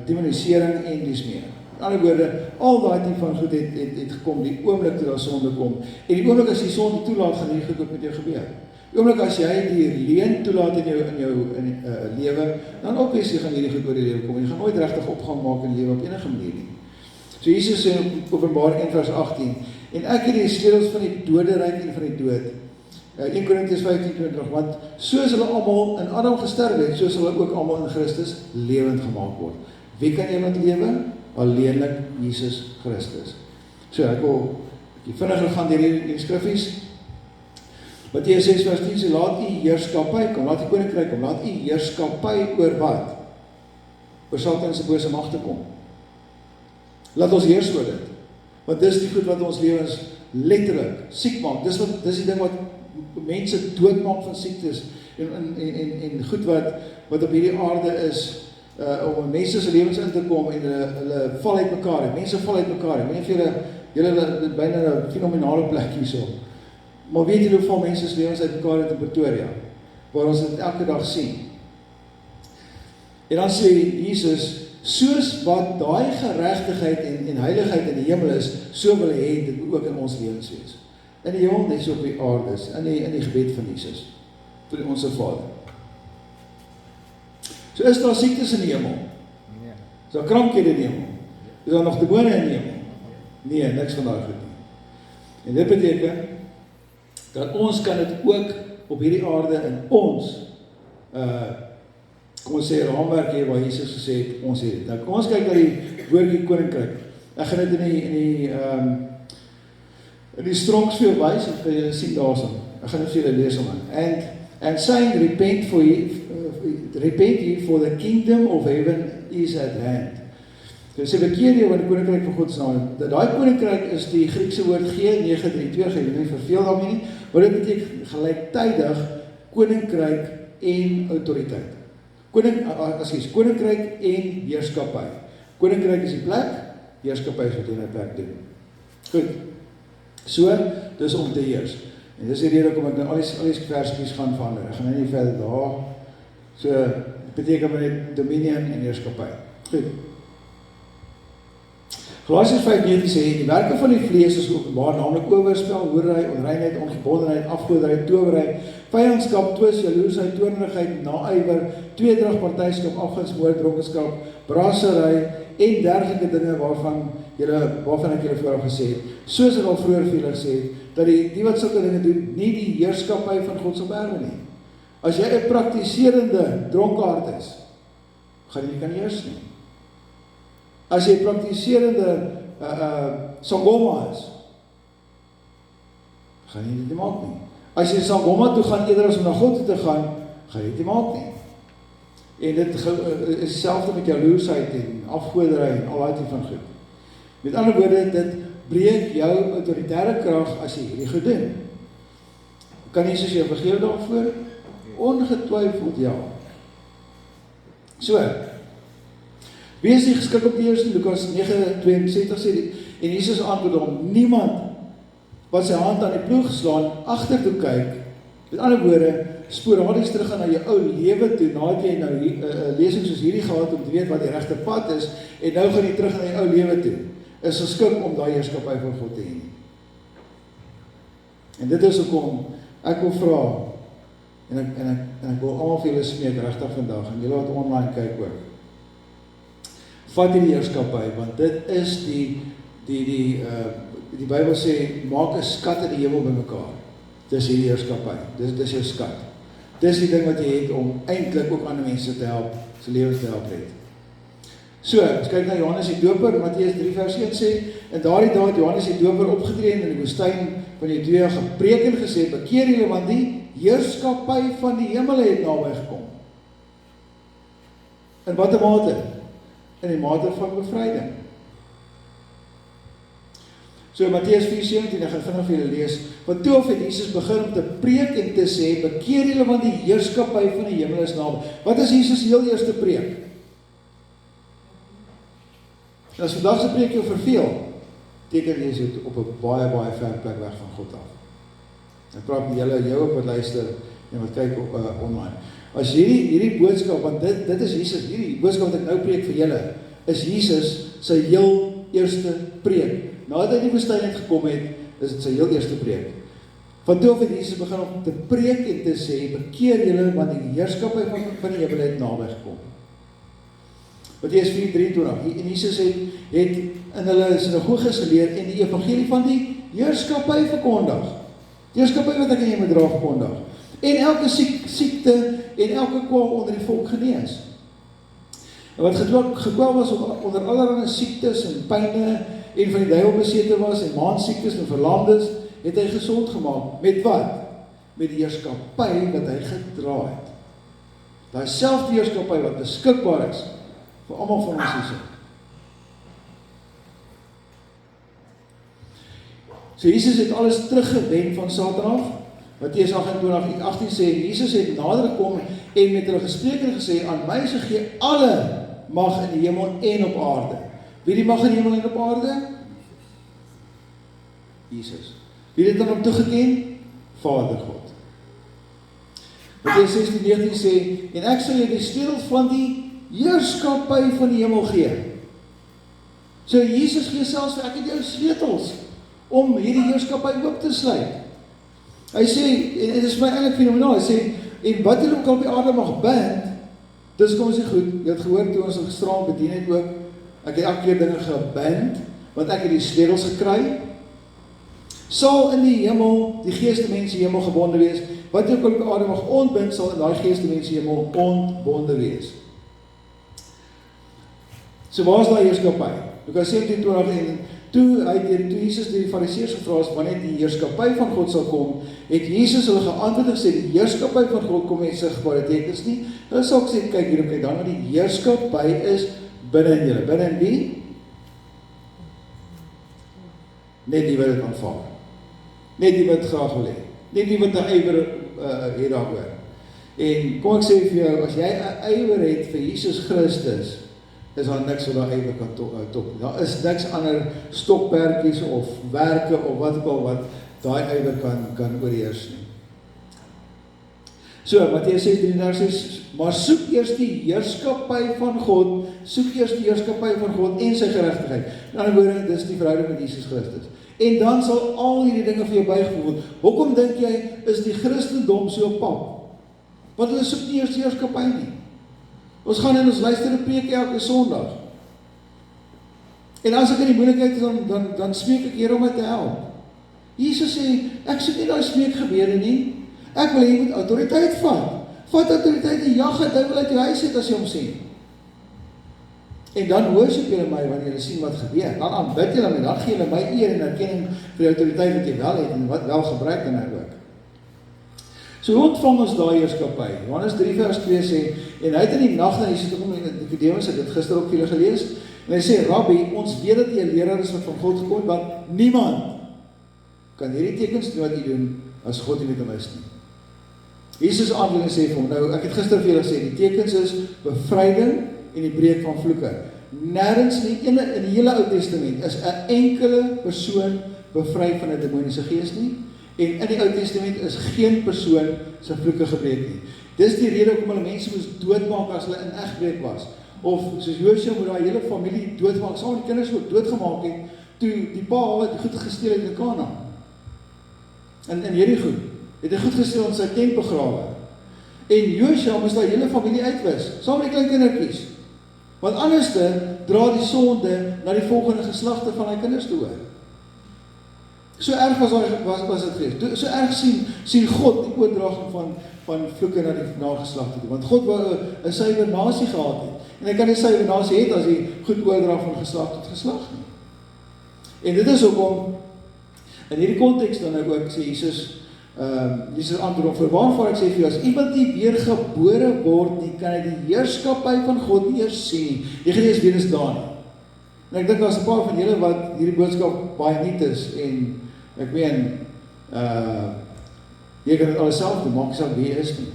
demonisering en dies meer. In ander woorde, al daai tipe van goed het gekom, die oomblik toe daar sonde kom. En die oomblik as jy sonde toelaat, gaan hierdie goed ook met jou gebeur. Die oomblik as jy die leuen toelaat in jou lewe, dan obviously gaan hierdie goed oor die lewe kom. Jy gaan nooit regtig opgang maak in die lewe op enige manier nie. So Jesus sê in Openbaring 1 vers 18, en ek het die sleutels van die doderyk en van die dood. 1 Korintiërs 15:20, want soos hulle almal in Adam gesterf het, so sal hulle ook almal in Christus lewend gemaak word. Wie kan iemand lewe? Alleenlik Jesus Christus. So ek wil vinniger gaan deur die skriffies. Matteus 6 vers 10 sê, laat u heerskappy kom, laat die koninkryk kom, laat u heerskappy oor wat? Oor Satan se bose magte kom. Laat ons heers oor dit. Want dis die goed wat ons lewens letterlik siek maak. Dis die ding wat mense doodmaak van siektes en goed wat op hierdie aarde is, om mense se lewens in te kom en hulle val uit mekaar. Mense val uit mekaar. Ek weet nie of julle byna 'n fenominale plek hierso. Maar weet julle hoeveel mense se lewens uit mekaar in Pretoria, waar ons dit elke dag sien. En dan sê Jesus, soos wat daai geregtigheid en heiligheid in die hemel is, so wil hy hê dit moet ook in ons lewens wees. In die hemel, net so op die aarde is, in die gebed van Jesus, vir ons Vader. So is daar siektes in die hemel? Nee. Is daar krankhede in die hemel? Is daar nog demone in die hemel? Nee, niks van daai goed nie. En dit beteken dat ons kan dit ook op hierdie aarde in ons kom ons sê raamwerk hê waar Jesus gesê het, ons het dit. Nou kom ons kyk na die woordjie koninkryk. Ek gaan dit in die Strongs vir jou wys, en vir julle sien daarso. Ek gaan dit vir julle lees om. And saying, repent ye, for the kingdom of heaven is at hand. Dus sê bekeer jy, want die koninkryk van God is naam. Daai koninkryk is die Griekse woord G932, jy wil nie verveel daarmee nie, maar dit beteken gelyktydig koninkryk en autoriteit. Koninkryk en heerskappy. Koninkryk is die plek, heerskappy is wat jy in 'n plek doen. Goed. So, dis om te heers. En dis die rede hoekom ek nou al die versies gaan verander. Ek gaan nie verder daar. So, dit beteken maar net dominion en heerskappy. Goed. Galasiërs 5:19 sê, die werke van die vlees is openbaar, naamlik oorspel, hoerery, onreinheid, ongebondenheid, afgoderry, towery, vyandskap, twis, jaloesheid, toornigheid, naaiwer, tweedrag, partyskap, afguns, moord, dronkenskap, brassery en dergelike dinge waarvan ek julle vooraf gesê het. Soos ek al vroeër vir julle gesê het, dat die wat sulke dinge doen, nie die heerskappy van God sal beerwe nie. As jy 'n praktiserende dronkaard is, gaan jy nie kan heers nie. As jy praktiserende Sangoma is, gaan jy dit nie maak nie. As jy Sangoma toe gaan, eerder as om na God toe te gaan jy dit nie maak nie. En dit is dieselfde met jaloersheid en afgoderry en al daai tipe van goed. Met ander woorde, dit breek jou autoritaire krag as jy hierdie goed doen. Kan Jesus jou vergewe daarvoor? Ongetwyfeld ja. So, wees nie geskik op die eerste, Lukas 9:62 sê die, en Jesus antwoord hom, niemand wat sy hand aan die ploeg slaan, agtertoe kyk, met ander woorde, sporadies terug gaan na jou ou lewe toe, nadat jy nou lesing soos hierdie gehad om te weet wat die regte pad is, en nou gaan jy terug na jou ou lewe toe, is geskik om daai heerskappy van God te hê. En dit is hoekom ek wil vra, en ek wil almal vir julle smeek regtig vandag, en julle wat online kyk ook, vat die heerskappy, want dit is die Bybel sê, maak 'n skat in die hemel bymekaar. Dis die heerskappy, dis jou skat. Dis die ding wat jy het om eintlik ook ander mense te help, se lewens te help red. So, as kyk na Johannes die Doper, Matteus 3:1 sê, in daardie dae het Johannes die Doper opgetree in die woestyn van Judea gepreek en gesê, bekeer julle want die heerskappy van die hemel het naby gekom. In watter mate? In die mate van bevryding. So Matteus 4:17, ek gaan vinnig vir julle lees, want toe het Jesus begin om te preek en te sê, bekeer julle want die heerskappy van die hemel is naby. Wat is Jesus heel eerste preek? En as vandag se preek jou verveel, teken jy is op 'n baie ver plek weg van God af. Ek praat met julle, jou op wat luister en wat kyk op online. As hierdie boodskap, want dit is Jesus, hierdie boodskap wat ek nou preek vir julle, is Jesus sy heel eerste preek. Nadat hy die woestyn het gekom het, is dit sy heel eerste preek. Van toe af het Jesus begin om te preek en te sê, bekeer julle want die heerskappy van die hemel het naby gekom. Matteus 4:23, en Jesus het in hulle sinagoges geleer en die evangelie van die heerskappy verkondig. Die heerskappy wat ek en jy moet dra verkondig. En elke siekte en elke kwaal onder die volk genees. En wat gekwel was onder allerlei siektes en pyne en van die duiwel besete was en maansiektes en verlamdes, het hy gesond gemaak. Met wat? Met die heerskappy wat hy gedra het. Daai selfde heerskappy wat beskikbaar is vir almal van ons hier. So Jesus het alles teruggewen van Satan af. Matteus 28:18 sê, Jesus het nader gekom en met hulle gespreek en gesê, aan my is gegee alle mag in die hemel en op aarde. Wie die mag in die hemel en op aarde? Jesus. Wie het dit aan hom toegeken? Vader God. Matteus 16:19 sê, en ek sal jou die sleutel van die heerskappy van die hemel gee. So Jesus gee selfs vir ek het jou sleutels om hierdie heerskappy oop te sluit. Hy sê, en dit is my eintlik fenomenaal, hy sê, en wat julle ook al op die aarde mag bind, dis kom ons nie goed, jy het gehoor toe ons gisteraan bedien het ook, ek het elke keer dinge gebind, want ek het die sleutels gekry, sal in die hemel, die geestemense hemel gebonde wees, wat jy ook al op die aarde mag ontbind, sal in die geestemense hemel ontbonde wees. So waar is daai heerskappy? Lukas 17:20 en toe Jesus die Fariseërs gevra het wanneer die heerskappy van God sal kom, het Jesus hulle geantwoord en gesê die heerskappy van God kom met sigbare tekens nie. Hulle sal sê kyk hier, kyk dan, die heerskappy is binne in julle. Binne in wie? Net die wat dit aanvaar. Net die wat graag wil hê. Net die wat 'n ywer het daaroor. En kom ek sê vir jou, as jy 'n ywer het vir Jesus Christus, is daar niks wat daar ywer kan top. Daar is niks ander stokperdjies of werke of wat ook al wat daai ywer kan oorheers nie. So, Matteus 6:33 sê, maar soek eers die heerskappy van God, soek eers die heerskappy van God en sy geregtigheid. In ander woorde, dis die verhouding met Jesus Christus. En dan sal al hierdie dinge vir jou bygevoeg word. Hoekom dink jy, is die Christendom so pap? Want hulle soek nie eers die heerskappy nie. Ons gaan en ons luister 'n preek elke Sondag. En as ek in die moeilikheid is, dan smeek ek Here om my te help. Jesus sê, ek soek nie daai smeekgebede nie. Ek wil hê jy moet autoriteit vat. Vat autoriteit en jag het, hy wil uit jou huis uit as jy hom sien. En dan worship julle my wanneer julle sien wat gebeur. Dan aanbid julle my, dan gee julle my eer en erkenning vir die autoriteit wat jy wel het en wat wel gebruik in ook. So hoe ontvang ons daai heerskappy? Johannes 3 vers 2 sê, en hy het in die nag na Jesus toe kom, en Nikodemus het dit gister ook vir julle gelees, en hy sê, Rabbi, ons weet dat jy 'n leraar is wat van God gekom het, want niemand kan hierdie tekens doen wat jy doen, as God nie met hom is nie. Jesus antwoord en sê vir hom, nou ek het gister vir julle gesê, die tekens is bevryding en die breek van vloeke. Nêrens in die hele Ou Testament is 'n enkele persoon bevry van 'n demoniese gees nie, en in die Ou Testament is geen persoon sy vloeke gebreek nie. Dis die rede hoekom hulle mense moes doodmaak as hulle in egbreek was. Of soos Josua moet daai hele familie doodmaak, saam die kinders ook doodgemaak het, toe die pa het goed gesteel het in Kanaan. In Jerigo het hy goed gesteel en sy tent begrawe. En Josua moes daai hele familie uitwis, saam met die klein kindertjies. Want anderste dra die sonde na die volgende geslagte van hy kinders toe oor. So erg was dit geweest. So erg sien God die oordraging van vloeke na die nageslagte toe. Want God wou 'n suiwer nasie gehad het. En hy kan nie suiwer nasie het as hy goed oordra van geslag tot geslag nie. En dit is hoekom in hierdie konteks dan ook sê Jesus antwoord vir waarvoor ek sê vir jou, as iemand nie weergebore word nie, kan hy die heerskappy van God nie eers sien nie. Jy gaan nie eens weet is daar nie. En ek dink daar's 'n paar van julle wat hierdie boodskap baie nuut is en ek meen jy kan dit alles self doen, maak nie saak wie jy is nie.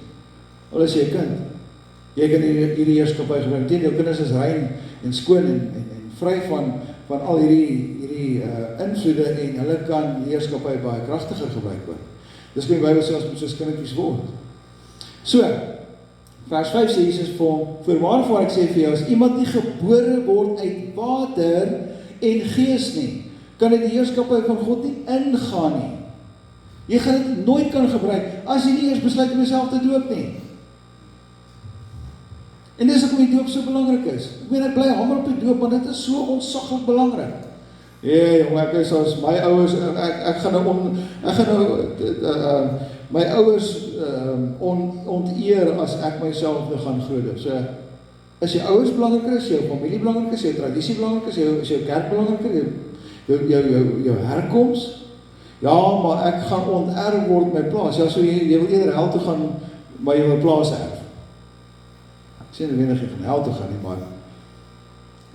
Al is jy 'n kind. Jy kan hierdie heerskappy gebruik. Jou kinders is rein en skoon en vry van al hierdie invloede en hulle kan die heerskappy baie kragtiger gebruik word. Dis wat die Bybel sê ons moet soos kindertjies word. So, vers 5 sê Jesus vir hom, voorwaar ek sê vir jou, as iemand nie gebore word uit water en gees nie, kan hy die heerskappy van God nie ingaan nie. Jy gaan dit nooit kan gebruik, as jy nie eers besluit om jouself te doop nie. En dis hoekom die doop so belangrik is. Ek meen, ek bly hamer op die doop, want dit is so ontsaglik belangrik. Ek is as my ouers, ek gaan nou my ouers onteer as ek myself gaan groot. So, is jou ouers belangriker, is jou familie belangriker, is jou tradisie belangriker, is jou kerk belangriker, jou herkoms? Ja, maar ek gaan onterf word my plaas. Ja, so jy wil eerder hel toe gaan, maar jy wil plaas erf. Ek sê nie wenig jy van hel toe gaan nie, maar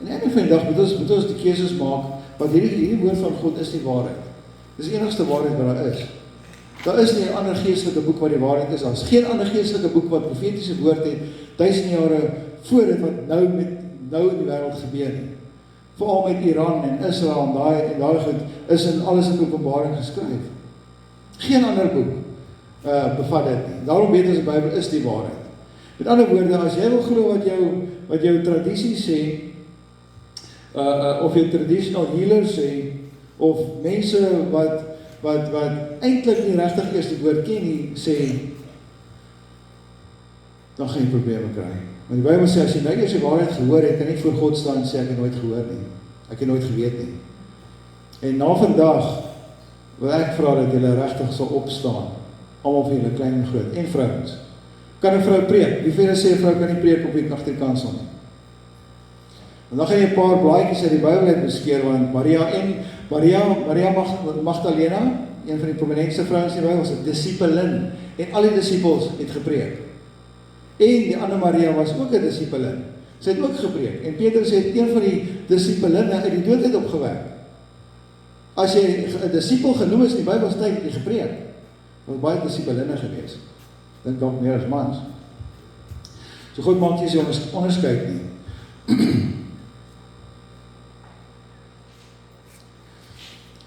en einde van die dag moet ons die keuses maak, want hierdie woord van God is die waarheid. Dis die enigste waarheid wat daar is. Daar is nie 'n ander geestelike boek wat die waarheid is. Daar is geen ander geestelike boek wat profetiese woord het 1000 jare voor dit wat nou in die wêreld gebeur nie. Veral met Iran en Israel en daai goed is alles in Openbaring geskryf. Geen ander boek bevat dit nie. Daarom weet ons die Bybel is die waarheid. Met ander woorde, as jy wil glo wat jou tradisie sê, of jou traditional healers sê, of mense wat eintlik nie regtig eers die woord ken nie, sê, dan gaan jy probleme kry. Want die Bybel sê, as jy nou eers die waarheid gehoor het, kan nie voor God staan en sê, ek het nooit gehoor nie. Ek het nooit geweet nie. En na vandag, wil ek vra dat julle regtig sal opstaan, almal van julle, klein en groot, en vrouens. Kan 'n vrou preek? Wie van julle sê 'n vrou kan nie preek op die agterkansel nie? En dan gaan jy 'n paar blaadjies uit die Bybel uit beskeer, want Maria Magdalena, een van die prominentste vrouens in die Bybel, was 'n disipelin, en al die disippels het gepreek. En die ander Maria was ook 'n disipelin. Sy het ook gepreek. En Petrus het een van die disipelinne uit die dood uit opgewek. As jy 'n disipel genoem is in die Bybel, het jy gepreek. Daar was baie disipelinne gewees. Dink dalk meer as mans. So God maak nie so onderskeid nie.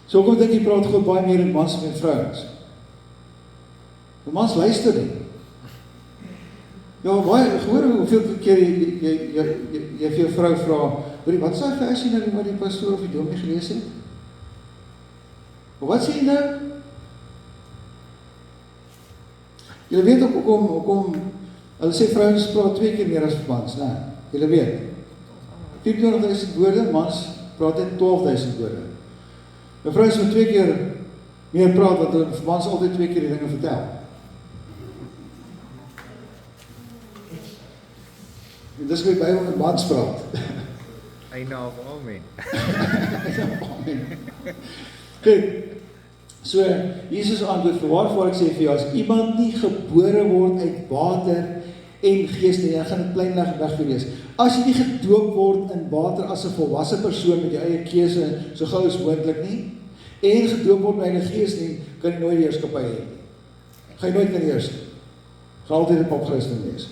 So kom dink jy praat God baie meer met mans en met vrouens. Die mans luister nie. Ja, gehoor hoeveel keer jy vir jou vrou vra, wat is daai versie nou wat die pastoor of die dominee gelees het? Wat sê jy nou? Julle weet ook hoekom hulle sê vrouens praat 2 keer meer as mans, né? Julle weet. 24.000 woorde, mans praat net 12.000 woorde. Nou vrouens moet 2 keer meer praat, want hulle mans altyd 2 keer die dinge vertel. En dis hoe die Bybel met mans praat. Eina of amen. Amen. Goed, so, Jesus antwoord, voorwaar ek sê vir jou, as iemand nie gebore word uit water en gees nie, dan gaan dit pleinlig weg wees. As jy nie gedoop word in water as 'n volwasse persoon met jou eie keuse, so gou as moontlik nie, en gedoop word met die gees nie, kan jy nooit die heerskappy hê nie. Gaan jy nooit kan heers nie. Gaan altyd 'n popchristen wees.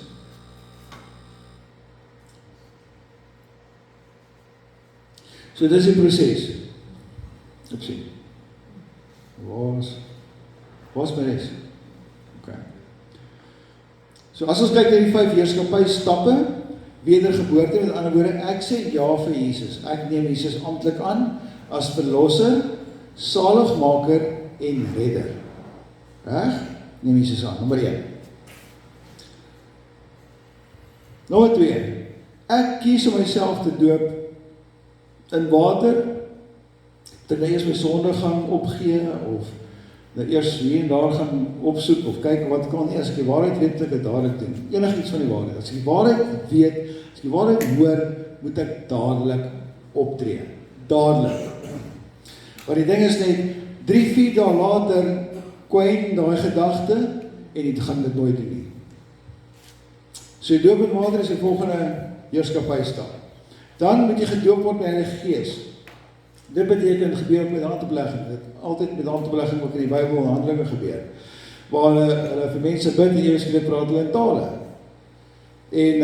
So dis die proses. Ek sien. Waar's my res? Okay. So as ons kyk na die 5 heerskappy stappe, wedergeboorte, met ander woorde, ek sê ja vir Jesus. Ek neem Jesus amptelik aan as verlosser, saligmaker en redder. Reg? Neem Jesus aan. Nommer 1. Nommer 2. Ek kies om myself te doop in water, terwyl eers my sonde gaan opgee, of nou eers hier en daar gaan opsoek, of kyk wat kan eers, as ek die waarheid weet, ek het dadelik doen. Enigiets van die waarheid. As ek die waarheid weet, as ek die waarheid hoor, moet ek dadelik optree. Dadelik. Maar die ding is net, 3-4 dae later, kwyn daai gedagte, en jy gaan dit nooit doen nie. So die doop in water is die volgende heerskappy stap. Dan moet jy gedoop word met die Heilige Gees. Dit beteken gebeur ook met handoplegging. Dit altyd met handoplegging ook in die Bybel en Handelinge gebeur. Waar hulle vir mense bid en eers dit praat hulle in tale. En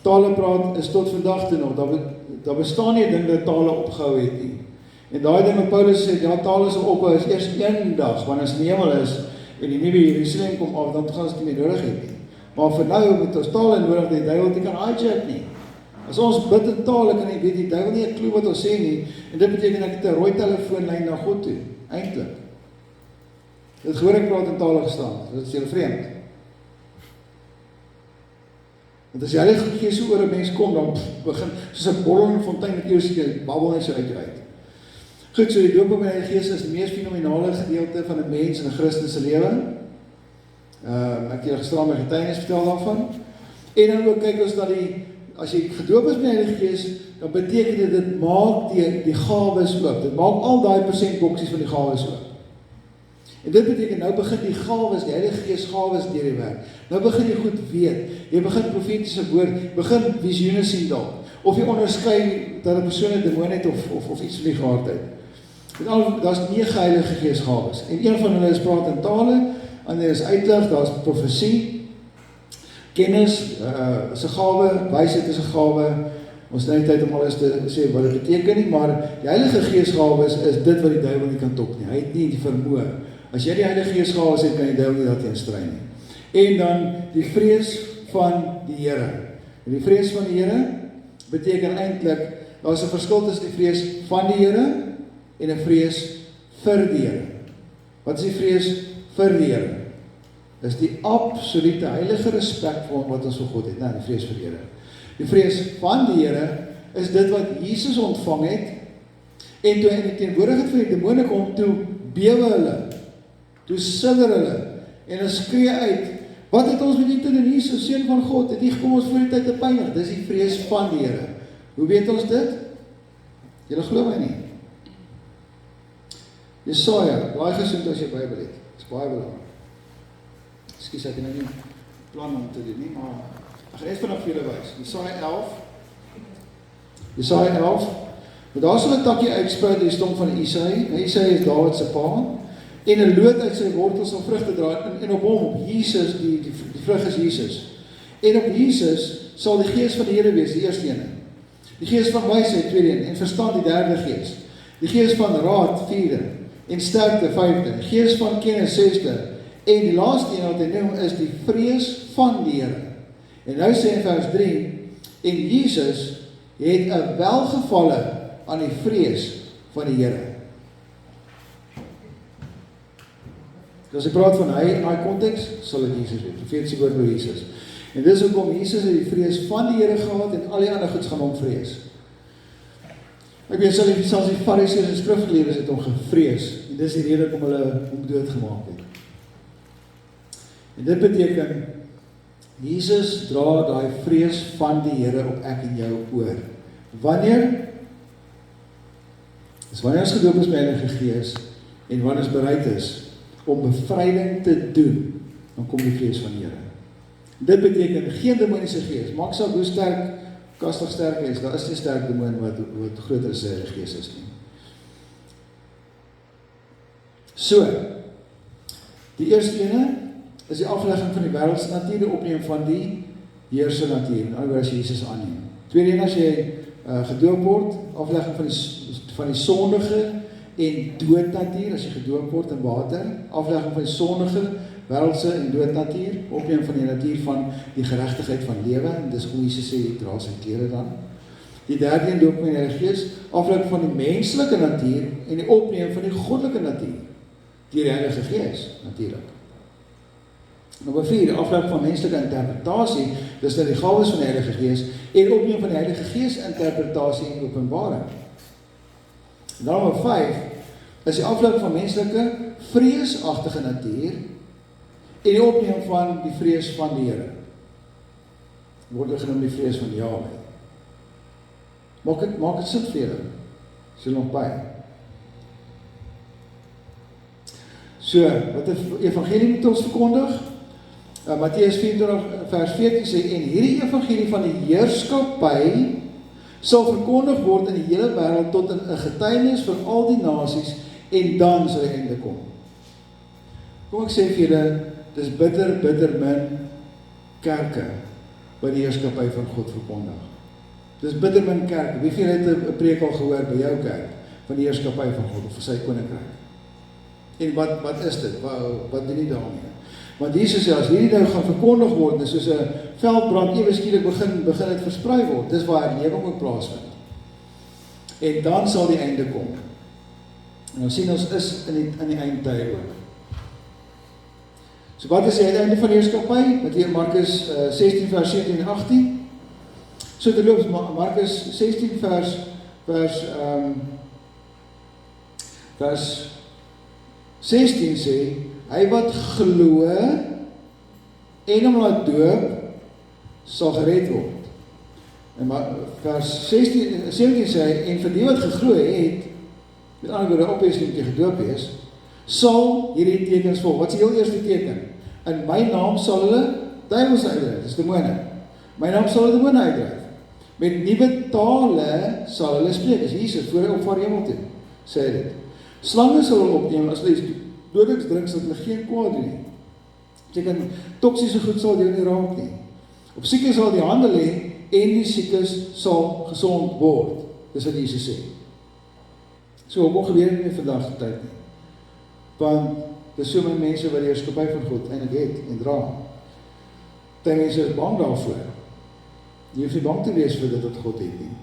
tale praat is tot vandag toe nog. Daar bestaan nie 'n ding dat tale opgehou het nie. En daai ding wat Paulus sê, ja, tale sal ophou is eers een dag, wanneer ons in die hemel is en die nuwe Jerusalem kom af, dan gaan ons dit nie meer nodig hê nie. Maar vir nou moet ons tale nodig, die duiwel nie kan hijack nie. As ons bid in tale, kan jy weet, die duiwel nie 'n klou wat ons sê nie, en dit beteken ek het 'n rooi telefoonlyn na God toe, eintlik. Dit gehoor ek praat in tale gestaan, dit is julle vreemd. Want as die Heilige Gees so oor 'n mens kom, dan begin, soos 'n bollende fontein met jou seker, babbel net so uit. Goed, so die doop met die Heilige Gees is die mees fenomenale gedeelte van 'n mens in 'n Christen se lewe. Ek het julle gister my getuienis vertel daarvan. En dan ook kyk ons na as jy gedoop is met die Heilige Gees, dan beteken dit maak die gawes oop. Dit maak al daai persentboksies van die gawes oop. En dit beteken, nou begin die gawes, die Heilige Gees gawes deur die werk. Nou begin jy goed weet. Jy begin profetiese woord, begin visioene sien dalk. Of jy onderskei dat 'n persoon 'n demoon het of iets van die geaardheid. Daar's 9 Heilige Gees gawes. En een van hulle is praat in tale, ander is uitlig, daar's profesie, kennis is 'n gawe, wysheid is 'n gawe. Ons het nie tyd om alles te sê wat dit beteken nie, maar die Heilige Gees gawes is dit wat die duiwel nie kan top nie. Hy het nie die vermoë. As jy die Heilige Gees gawes het, kan die duiwel nie daarteen stry nie. En dan die vrees van die Here. En die vrees van die Here beteken eintlik, daar's 'n verskil tussen die vrees van die Here en 'n vrees vir die Here. Wat is die vrees vir die Here? Dis die absolute heilige respek vir wat ons vir God het, die vrees vir die Here. Die vrees van die Here is dit wat Jesus ontvang het, en toe in die teenwoordigheid van die demone kom, toe bewe hulle, toe sidder hulle, en hulle skree uit, wat het ons met die te doen, Jesus, Seun van God, het nie gekom ons voor die tyd te pynig, dis die vrees van die Here. Hoe weet ons dit? Julle glo my nie. Jesaja, baie gesond as jy Bybel het, is baie belangrik. Ekskuus, ek het nou nie plan om te doen nie, maar ek gaan net vanaf vir julle wys. Jesaja 11, maar daar sal 'n takkie uitspruit uit die stomp van Isaï. Isaï is Dawid se pa, en 'n loot uit sy wortels sal vrugte dra, en op hom, op Jesus, die vrug is Jesus. En op Jesus sal die Gees van die Here wees, die eerste ene. Die Gees van wysheid, tweede een, en verstand, die derde Gees. Die Gees van raad, vierde, en sterkte, vyfde. Gees van kennis, sesde. En die laaste een wat hy noem is die vrees van die Here. En nou sê in vers 3, en Jesus het 'n welgevalle aan die vrees van die Here. As hy praat van hy in daai konteks, sal dit Jesus wees. Profetiese woord oor Jesus. En dis hoekom Jesus het die vrees van die Here gehad en al die ander goeds gaan hom vrees. Ek weet selfs die Fariseërs en skrifgeleerdes het hom gevrees. En dis die rede hoekom hulle hom doodgemaak het. En dit beteken, Jesus dra daai vrees van die Here op ek en jou oor. Wanneer ons gedoop is met die Heilige Gees en wanneer ons bereid is om bevryding te doen, dan kom die Gees van die Here. Dit beteken geen demoniese gees. Maak saak hoe sterk kastig sterk is, daar is nie sterk demoon wat groter as die Heilige Gees is nie. So, die eerste ene is die aflegging van die wêreldse natuur, die opneem van die heerse natuur, en alhoewel as Jesus aanneem. Tweede ene, as jy gedoop word, aflegging van die sondige en dood natuur, as jy gedoop word in water, aflegging van die sondige, wêreldse en dood natuur, opneem van die natuur van die geregtigheid van lewe, en dis hoe Jesus sê, dra sy klere dan. Die derde een, doop met die Heilige Gees, aflegging van die menslike natuur en die opneem van die goddelike natuur, deur die Heilige Gees, natuurlik. Nommer 4, aflegging van menslike interpretasie, dis dat die gawes van die Heilige Gees, en opneem van die Heilige Gees interpretasie en openbaring. En dan nommer 5, is die aflegging van menslike vreesagtige natuur, en die opneem van die vrees van die Here. Word genoem die vrees van Jahwe. Maak het sin vir julle. Is julle nog by? So, wat die evangelie moet ons verkondig? Matteus 24 vers 14 sê, en hierdie evangelie van die heerskappy sal verkondig word in die hele wêreld tot 'n getuienis vir al die nasies, en dan sal die einde kom. Kom ek sê vir julle, dis bitter min kerke wat die heerskappy van God verkondig. Dis bitter min kerke. Wie van julle het 'n preek al gehoor by jou kerk van die heerskappy van God of vir sy koninkryk? En wat is dit? Wat doen nie daarmee? Want Jesus sê, as hierdie nou gaan verkondig word, soos 'n veldbrand ewe skielik begin dit versprei word, dis waar herlewing ook plaasvind. En dan sal die einde kom. En ons sien ons is in die eindtye ook. So wat is die einde van die heerskappy? Wat hier Markus 16 vers 17 en 18. So terloops, Markus 16 vers 16 sê, hy wat glo en hom laat doop, sal gered word. En vers 17 sê hy, en vir die wat geglo het, met ander woorde, obviously die gedoop is, sal hierdie tekens volg. Wat is die heel eerste teken? In my naam sal hulle duiwels uitdryf, dis demone. My naam sal hulle demone uitdryf. Met nuwe tale sal hulle spreek. Dis Jesus voor hy opvaar hemel toe, sê hy dit. Slange sal hulle opneem, as hulle dodings drink, sal hulle geen kwaad doen nie. Beteken, toksiese goed sal jou nie raak nie. Op siekes sal die hande lê, en die siekes sal gesond word. Dis wat Jesus sê. So, ook gebeur nie vandag die tyd nie. Want, dis so my mense wat die heerskappy van God eintlik het en dra. Party mense is bang daarvoor. Jy hoef nie bang te wees vir dit wat God het nie.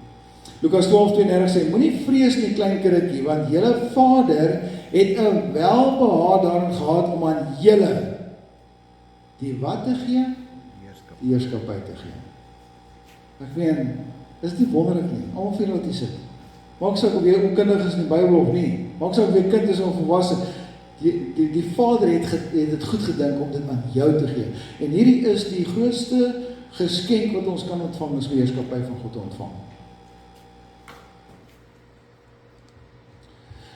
Lukas 12:32 sê, moenie vrees nie, klein kindertjie, want julle Vader het 'n welbehaag daarin gehad om aan julle die wat te gee? Die heerskappy te gee. Ek meen, is nie wonderlik nie, almal vir wat jy sit. Maak saak of jy onkundig is in die Bybel of nie. Maak saak of jy kind is of volwasse. Die Vader het dit goed gedink om dit aan jou te gee. En hierdie is die grootste geskenk wat ons kan ontvang, is die heerskappy van God te ontvang.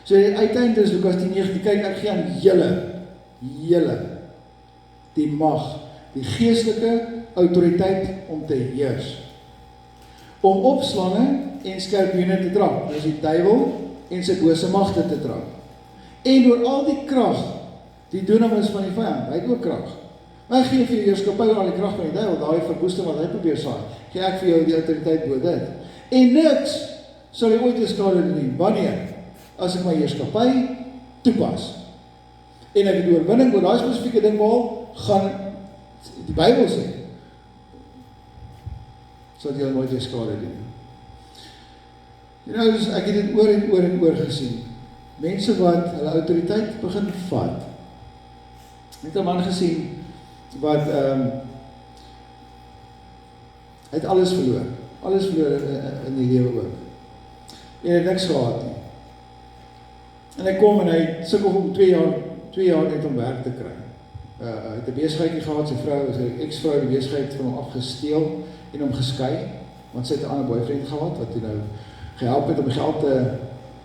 So uiteindelik is Lukas 10:19, kyk, ek gee aan julle, die mag, die geestelike autoriteit om te heers. Om op slange en skorpioene te trap, dis die duiwel en sy bose magte te trap. En door al die krag, die dunamis van die vyand, hy het ook krag. Maar gee vir die heerskappy oor al die krag van die duiwel, daai verwoesting wat hy probeer saai, gee ek vir jou die autoriteit bo dit. En niks sal jy ooit te skade doen nie. Wanneer? As ek my heerskappy toepas. En ek het oorwinning oor daai spesifieke ding behaal, gaan die Bybel sê, sal jy nooit te skade doen nie. Dus ek het dit oor en oor gesien. Mense wat hulle autoriteit begin vat. Ek het 'n man gesien wat het alles verloor in die lewe ook. En het niks gehad nie. En hy kom en hy sukkel om 2 jaar net om werk te kry. Hy het 'n besigheidjie gehad, sy ex-vrou die besigheid van hom afgesteel en hom geskei. want sy het 'n ander boyfriend gehad, wat toe nou gehelp het om geld te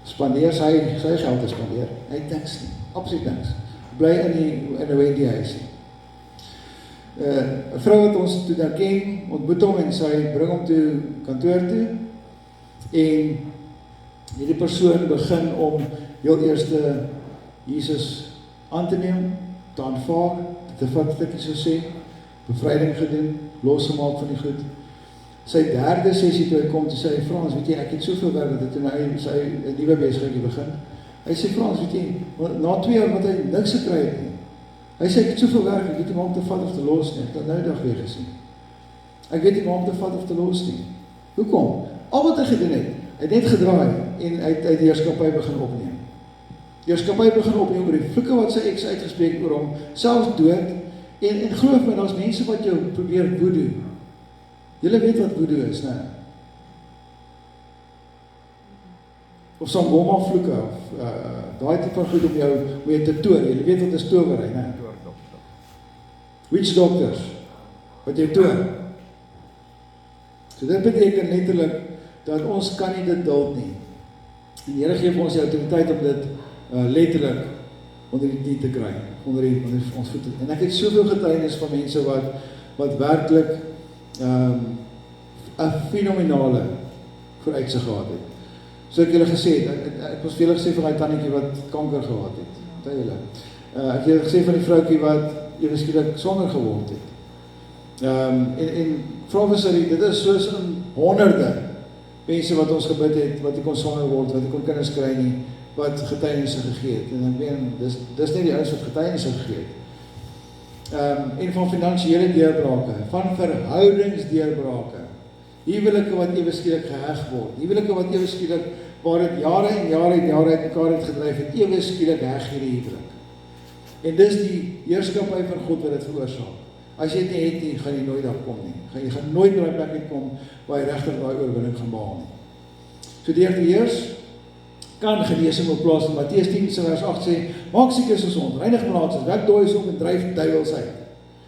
spandeer, sy geld te spandeer. Hy het niks nie, absoluut niks. Bly in 'n Wendy huis. 'n vrou wat ons toe daar ken, ontmoet hom en sy bring hom toe kantoor toe, en hierdie persoon begin om heel eerste Jesus aan te neem, te aanvaar, te vat wat ek so sê, bevryding gedoen, losgemaak van die goed. Sy derde sessie toe hy kom, toe sê hy, Frans, weet jy, ek het soveel werk, dat toe hy sy 'n nuwe besigheid begin. Hy sê, Frans, weet jy, na 2 jaar wat hy niks gekry het nie. Hy sê, ek het soveel werk, ek weet nie maar om te vat of te los nie, ek het nou die dag weer gesien. Ek weet nie maar om te vat of te los nie. Hoekom? Al wat hy gedoen het, hy het net gedraai, en hy het die heerskappy begin opneem. Die heerskappy begin opneem oor die vloeke wat sy ex uitgespreek oor hom, selfs dood, en geloof my, daar's mense wat jou probeer voodoo. Julle weet wat voodoo is, né? Of Sangoma vloeke, of daai tipe van goed om jou te toon. Julle weet wat is towery, né? Witch doctors, wat jou toon. So dit beteken letterlik, dat ons kan nie dit duld nie. En die Here gee vir ons die autoriteit om dit letterlik onder die knie te kry, onder ons voete. En ek het soveel getuienis van mense wat werklik 'n fenomenale vooruitsig gehad het. So ek julle gesê, ek was vir julle gesê van die tannetjie wat kanker gehad het. Onthou julle. Ek het julle gesê van die vroukie wat ewe skielik swanger geword het. En vra vir sy, dit is soos in honderde mense wat ons gebid het, wat nie kon swanger word, wat nie kon kinders kry nie, wat getuienisse gegee het. En ek meen, dis nie die ouens wat getuienisse gegee het. En van finansiële deurbrake, van verhoudingsdeurbrake, huwelike wat ewe skielik geheg word, huwelike wat ewe skielik, waar het jare en jare uit mekaar het gedryf, het ewe skielik heg hierdie huwelik. En dis die heerskappy van God wat dit veroorsaak. As jy dit nie het nie, gaan jy nooit daar kom nie. Jy gaan nooit by die plek kom waar jy regtig daai oorwinning gaan behaal nie. So deur te heers kan genesing op plaas. Matteus 10 vers 8 sê, maak siekes gesond, reinig malaatsers, wek dooies op en dryf duiwels uit.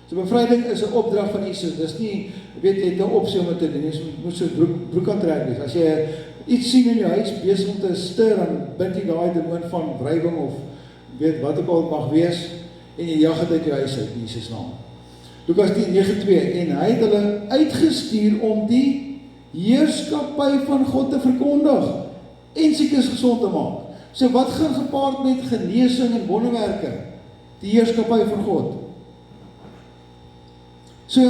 So bevryding is 'n opdrag van Jesus. Dis nie, weet jy, 'n opsie om dit te doen. Jy moet so broek aantrek wees. As jy iets sien in jou huis besig om te stir, dan bind jy daai demoon van wrywing of weet wat ook al het mag wees en jy jag dit uit jou huis uit in Jesus naam. Lukas 10:9-2 en hy het hulle uitgestuur om die heerskappy van God te verkondig en siekes gesond te maak. So wat gaan gepaard met genesing en wonderwerke? Die heerskappy van God. So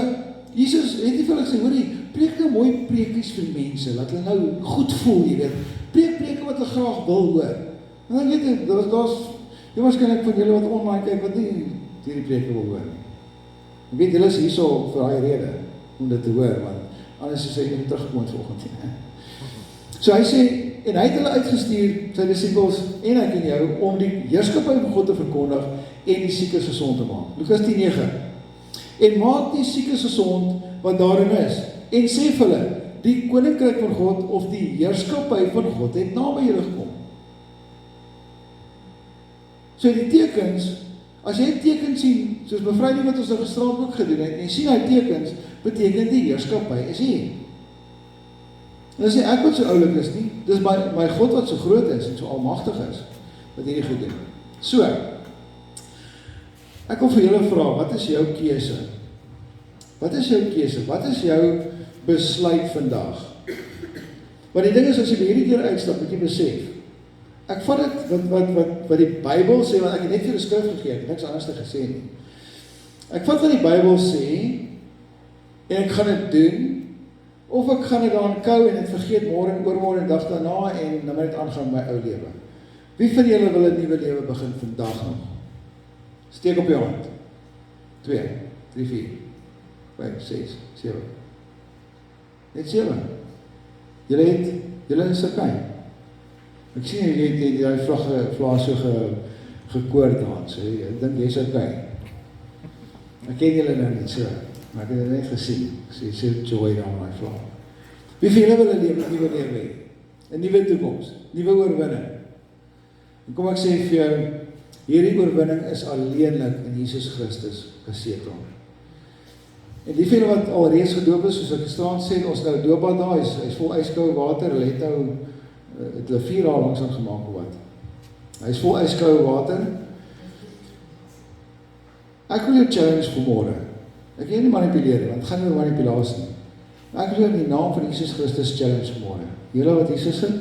Jesus het nie vir hulle gesê, hoorie, preek nou mooi preekies vir mense, laat hulle nou goed voel, jy weet. Preke wat hulle graag wil hoor. En dan weet jy, daar's waarskynlik van julle wat online kyk wat nie hierdie preke wil hoor nie. Ek weet julle is hierso vir daai rede om dit te hoor, want anders is hy nie teruggekom vanoggend nie. So hy sê, en hy het hulle uitgestuur, sy disippels en ek en jou, om die heerskappy van God te verkondig en die siekes gesond te maak. Lukas 10:9 en maak die siekes gesond wat daarin is, en sê vir hulle, die koninkryk van God of die heerskappy van God het naby julle gekom. So die tekens, as jy tekens sien, soos bevryding wat ons nou gisteraand ook gedoen het, en jy sien die tekens, beteken die heerskappy is hier. En dis nie ek wat so oulik is nie, dis my God wat so groot is en so almagtig is, wat hierdie goed doen. So, ek wil vir julle vra, wat is jou keuse? Wat is jou keuse? Wat is jou besluit vandag? Want die ding is, as jy by hierdie deur uitstap, moet jy besef, ek vat dit wat die Bybel sê, want ek het net vir die skrif gegee, ek het niks anders te gesê nie. Ek vat wat die Bybel sê, en ek gaan dit doen, of ek gaan dit daaraan kou en dit vergeet môre en oormôre en dag daarna en dan moet dit aangaan my ou lewe. Wie van julle wil 'n nuwe lewe begin vandag nog? Steek op jou hand. 2, 3, 4, 5, 6, 7. Net 7. Julle is okay. Ek sien jy het daai vlae so gekoor dans. Ek dink jy's okay. Ek ken julle nou nie so, maar ek het dit net gesien. Ek sê joy daar in my vlae. Wie van julle wil 'n nuwe lewe hê? 'n nuwe toekoms, nuwe oorwinning. En kom ek sê vir jou, hierdie oorwinning is alleenlik in Jesus Christus gesetel. En die van julle wat al reeds gedoop is, soos ek gisterand sê, ons nou doopbad daar, hy is vol ijskoue water, hulle het nou, het hulle 4 jaar langs aan gemaak of wat. Hy is vol ijskoue water. Ek wil jou challenge vanmorgen. Ek wil nie manipuleer, want het gaan nie oor manipulasie nie. Ek wil jou in die naam van Jesus Christus challenge vanmorgen. Julle wat hier sit,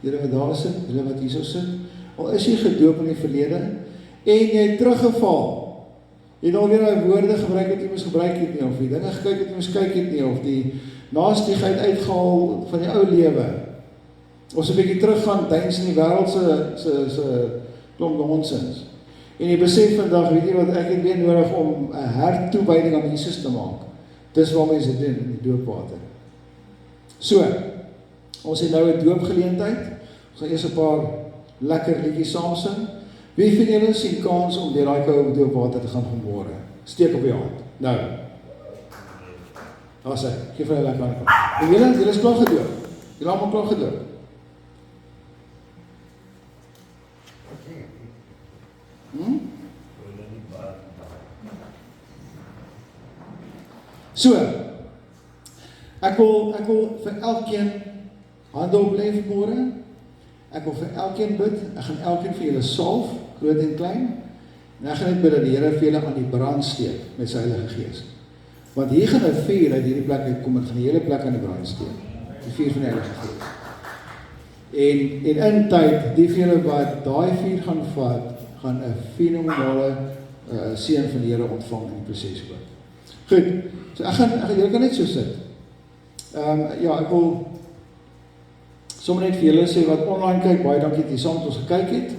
julle wat daar sit, julle wat hier sit, al is jy gedoop in die verlede, en jy het teruggeval, jy het alweer die woorde gebruik wat jy moes gebruik het nie, of die dinge gekyk wat jy moes kyk het nie, of die naastigheid uitgehaal van die ou lewe, of so 'n bietjie teruggaan, duins in die wêreld se klomp nonsens. En jy besef vandag, weet jy wat, ek het weer nodig om 'n hertoewyding aan Jesus te maak. Dis wat mense doen in die doopwater. So, ons het nou 'n doopgeleentheid. Ons gaan eers 'n paar lekker liedjies saam sing. Wie van julle sien kans om deur daai koue doopwater te gaan vanmôre? Steek op die hand. Nou. Daar sê, gee vir 'n lekker hand. En julle is klaar gedoop. Julle almal klaar gedoop. So, ek wil vir elkeen hande oplê vanmôre. Ek wil vir elkeen bid. Ek gaan elkeen vir julle salf, groot en klein. En ek gaan net bid dat die Here vir julle aan die brand steek met sy Heilige Gees. Want hier gaan 'n vuur uit hierdie plek uitkom en gaan die hele plek aan die brand steek. Die vuur van die Heilige Gees. En in tyd, die vir julle wat daai vuur gaan vat, gaan 'n fenomenale seën van die Here ontvang in die proses ook. Goed, so julle kan net so sit. Ja, ek wil sommer net vir julle sê wat online kyk, baie dankie dat jy saam met ons gekyk het.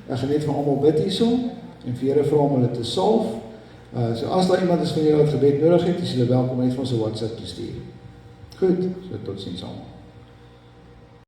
Ek gaan net vir almal bid hierso en vir Here vra om hulle te salf. So as daar iemand is van julle wat gebed nodig het, is julle welkom net van ons 'n WhatsApp te stuur. Goed, so totsiens almal.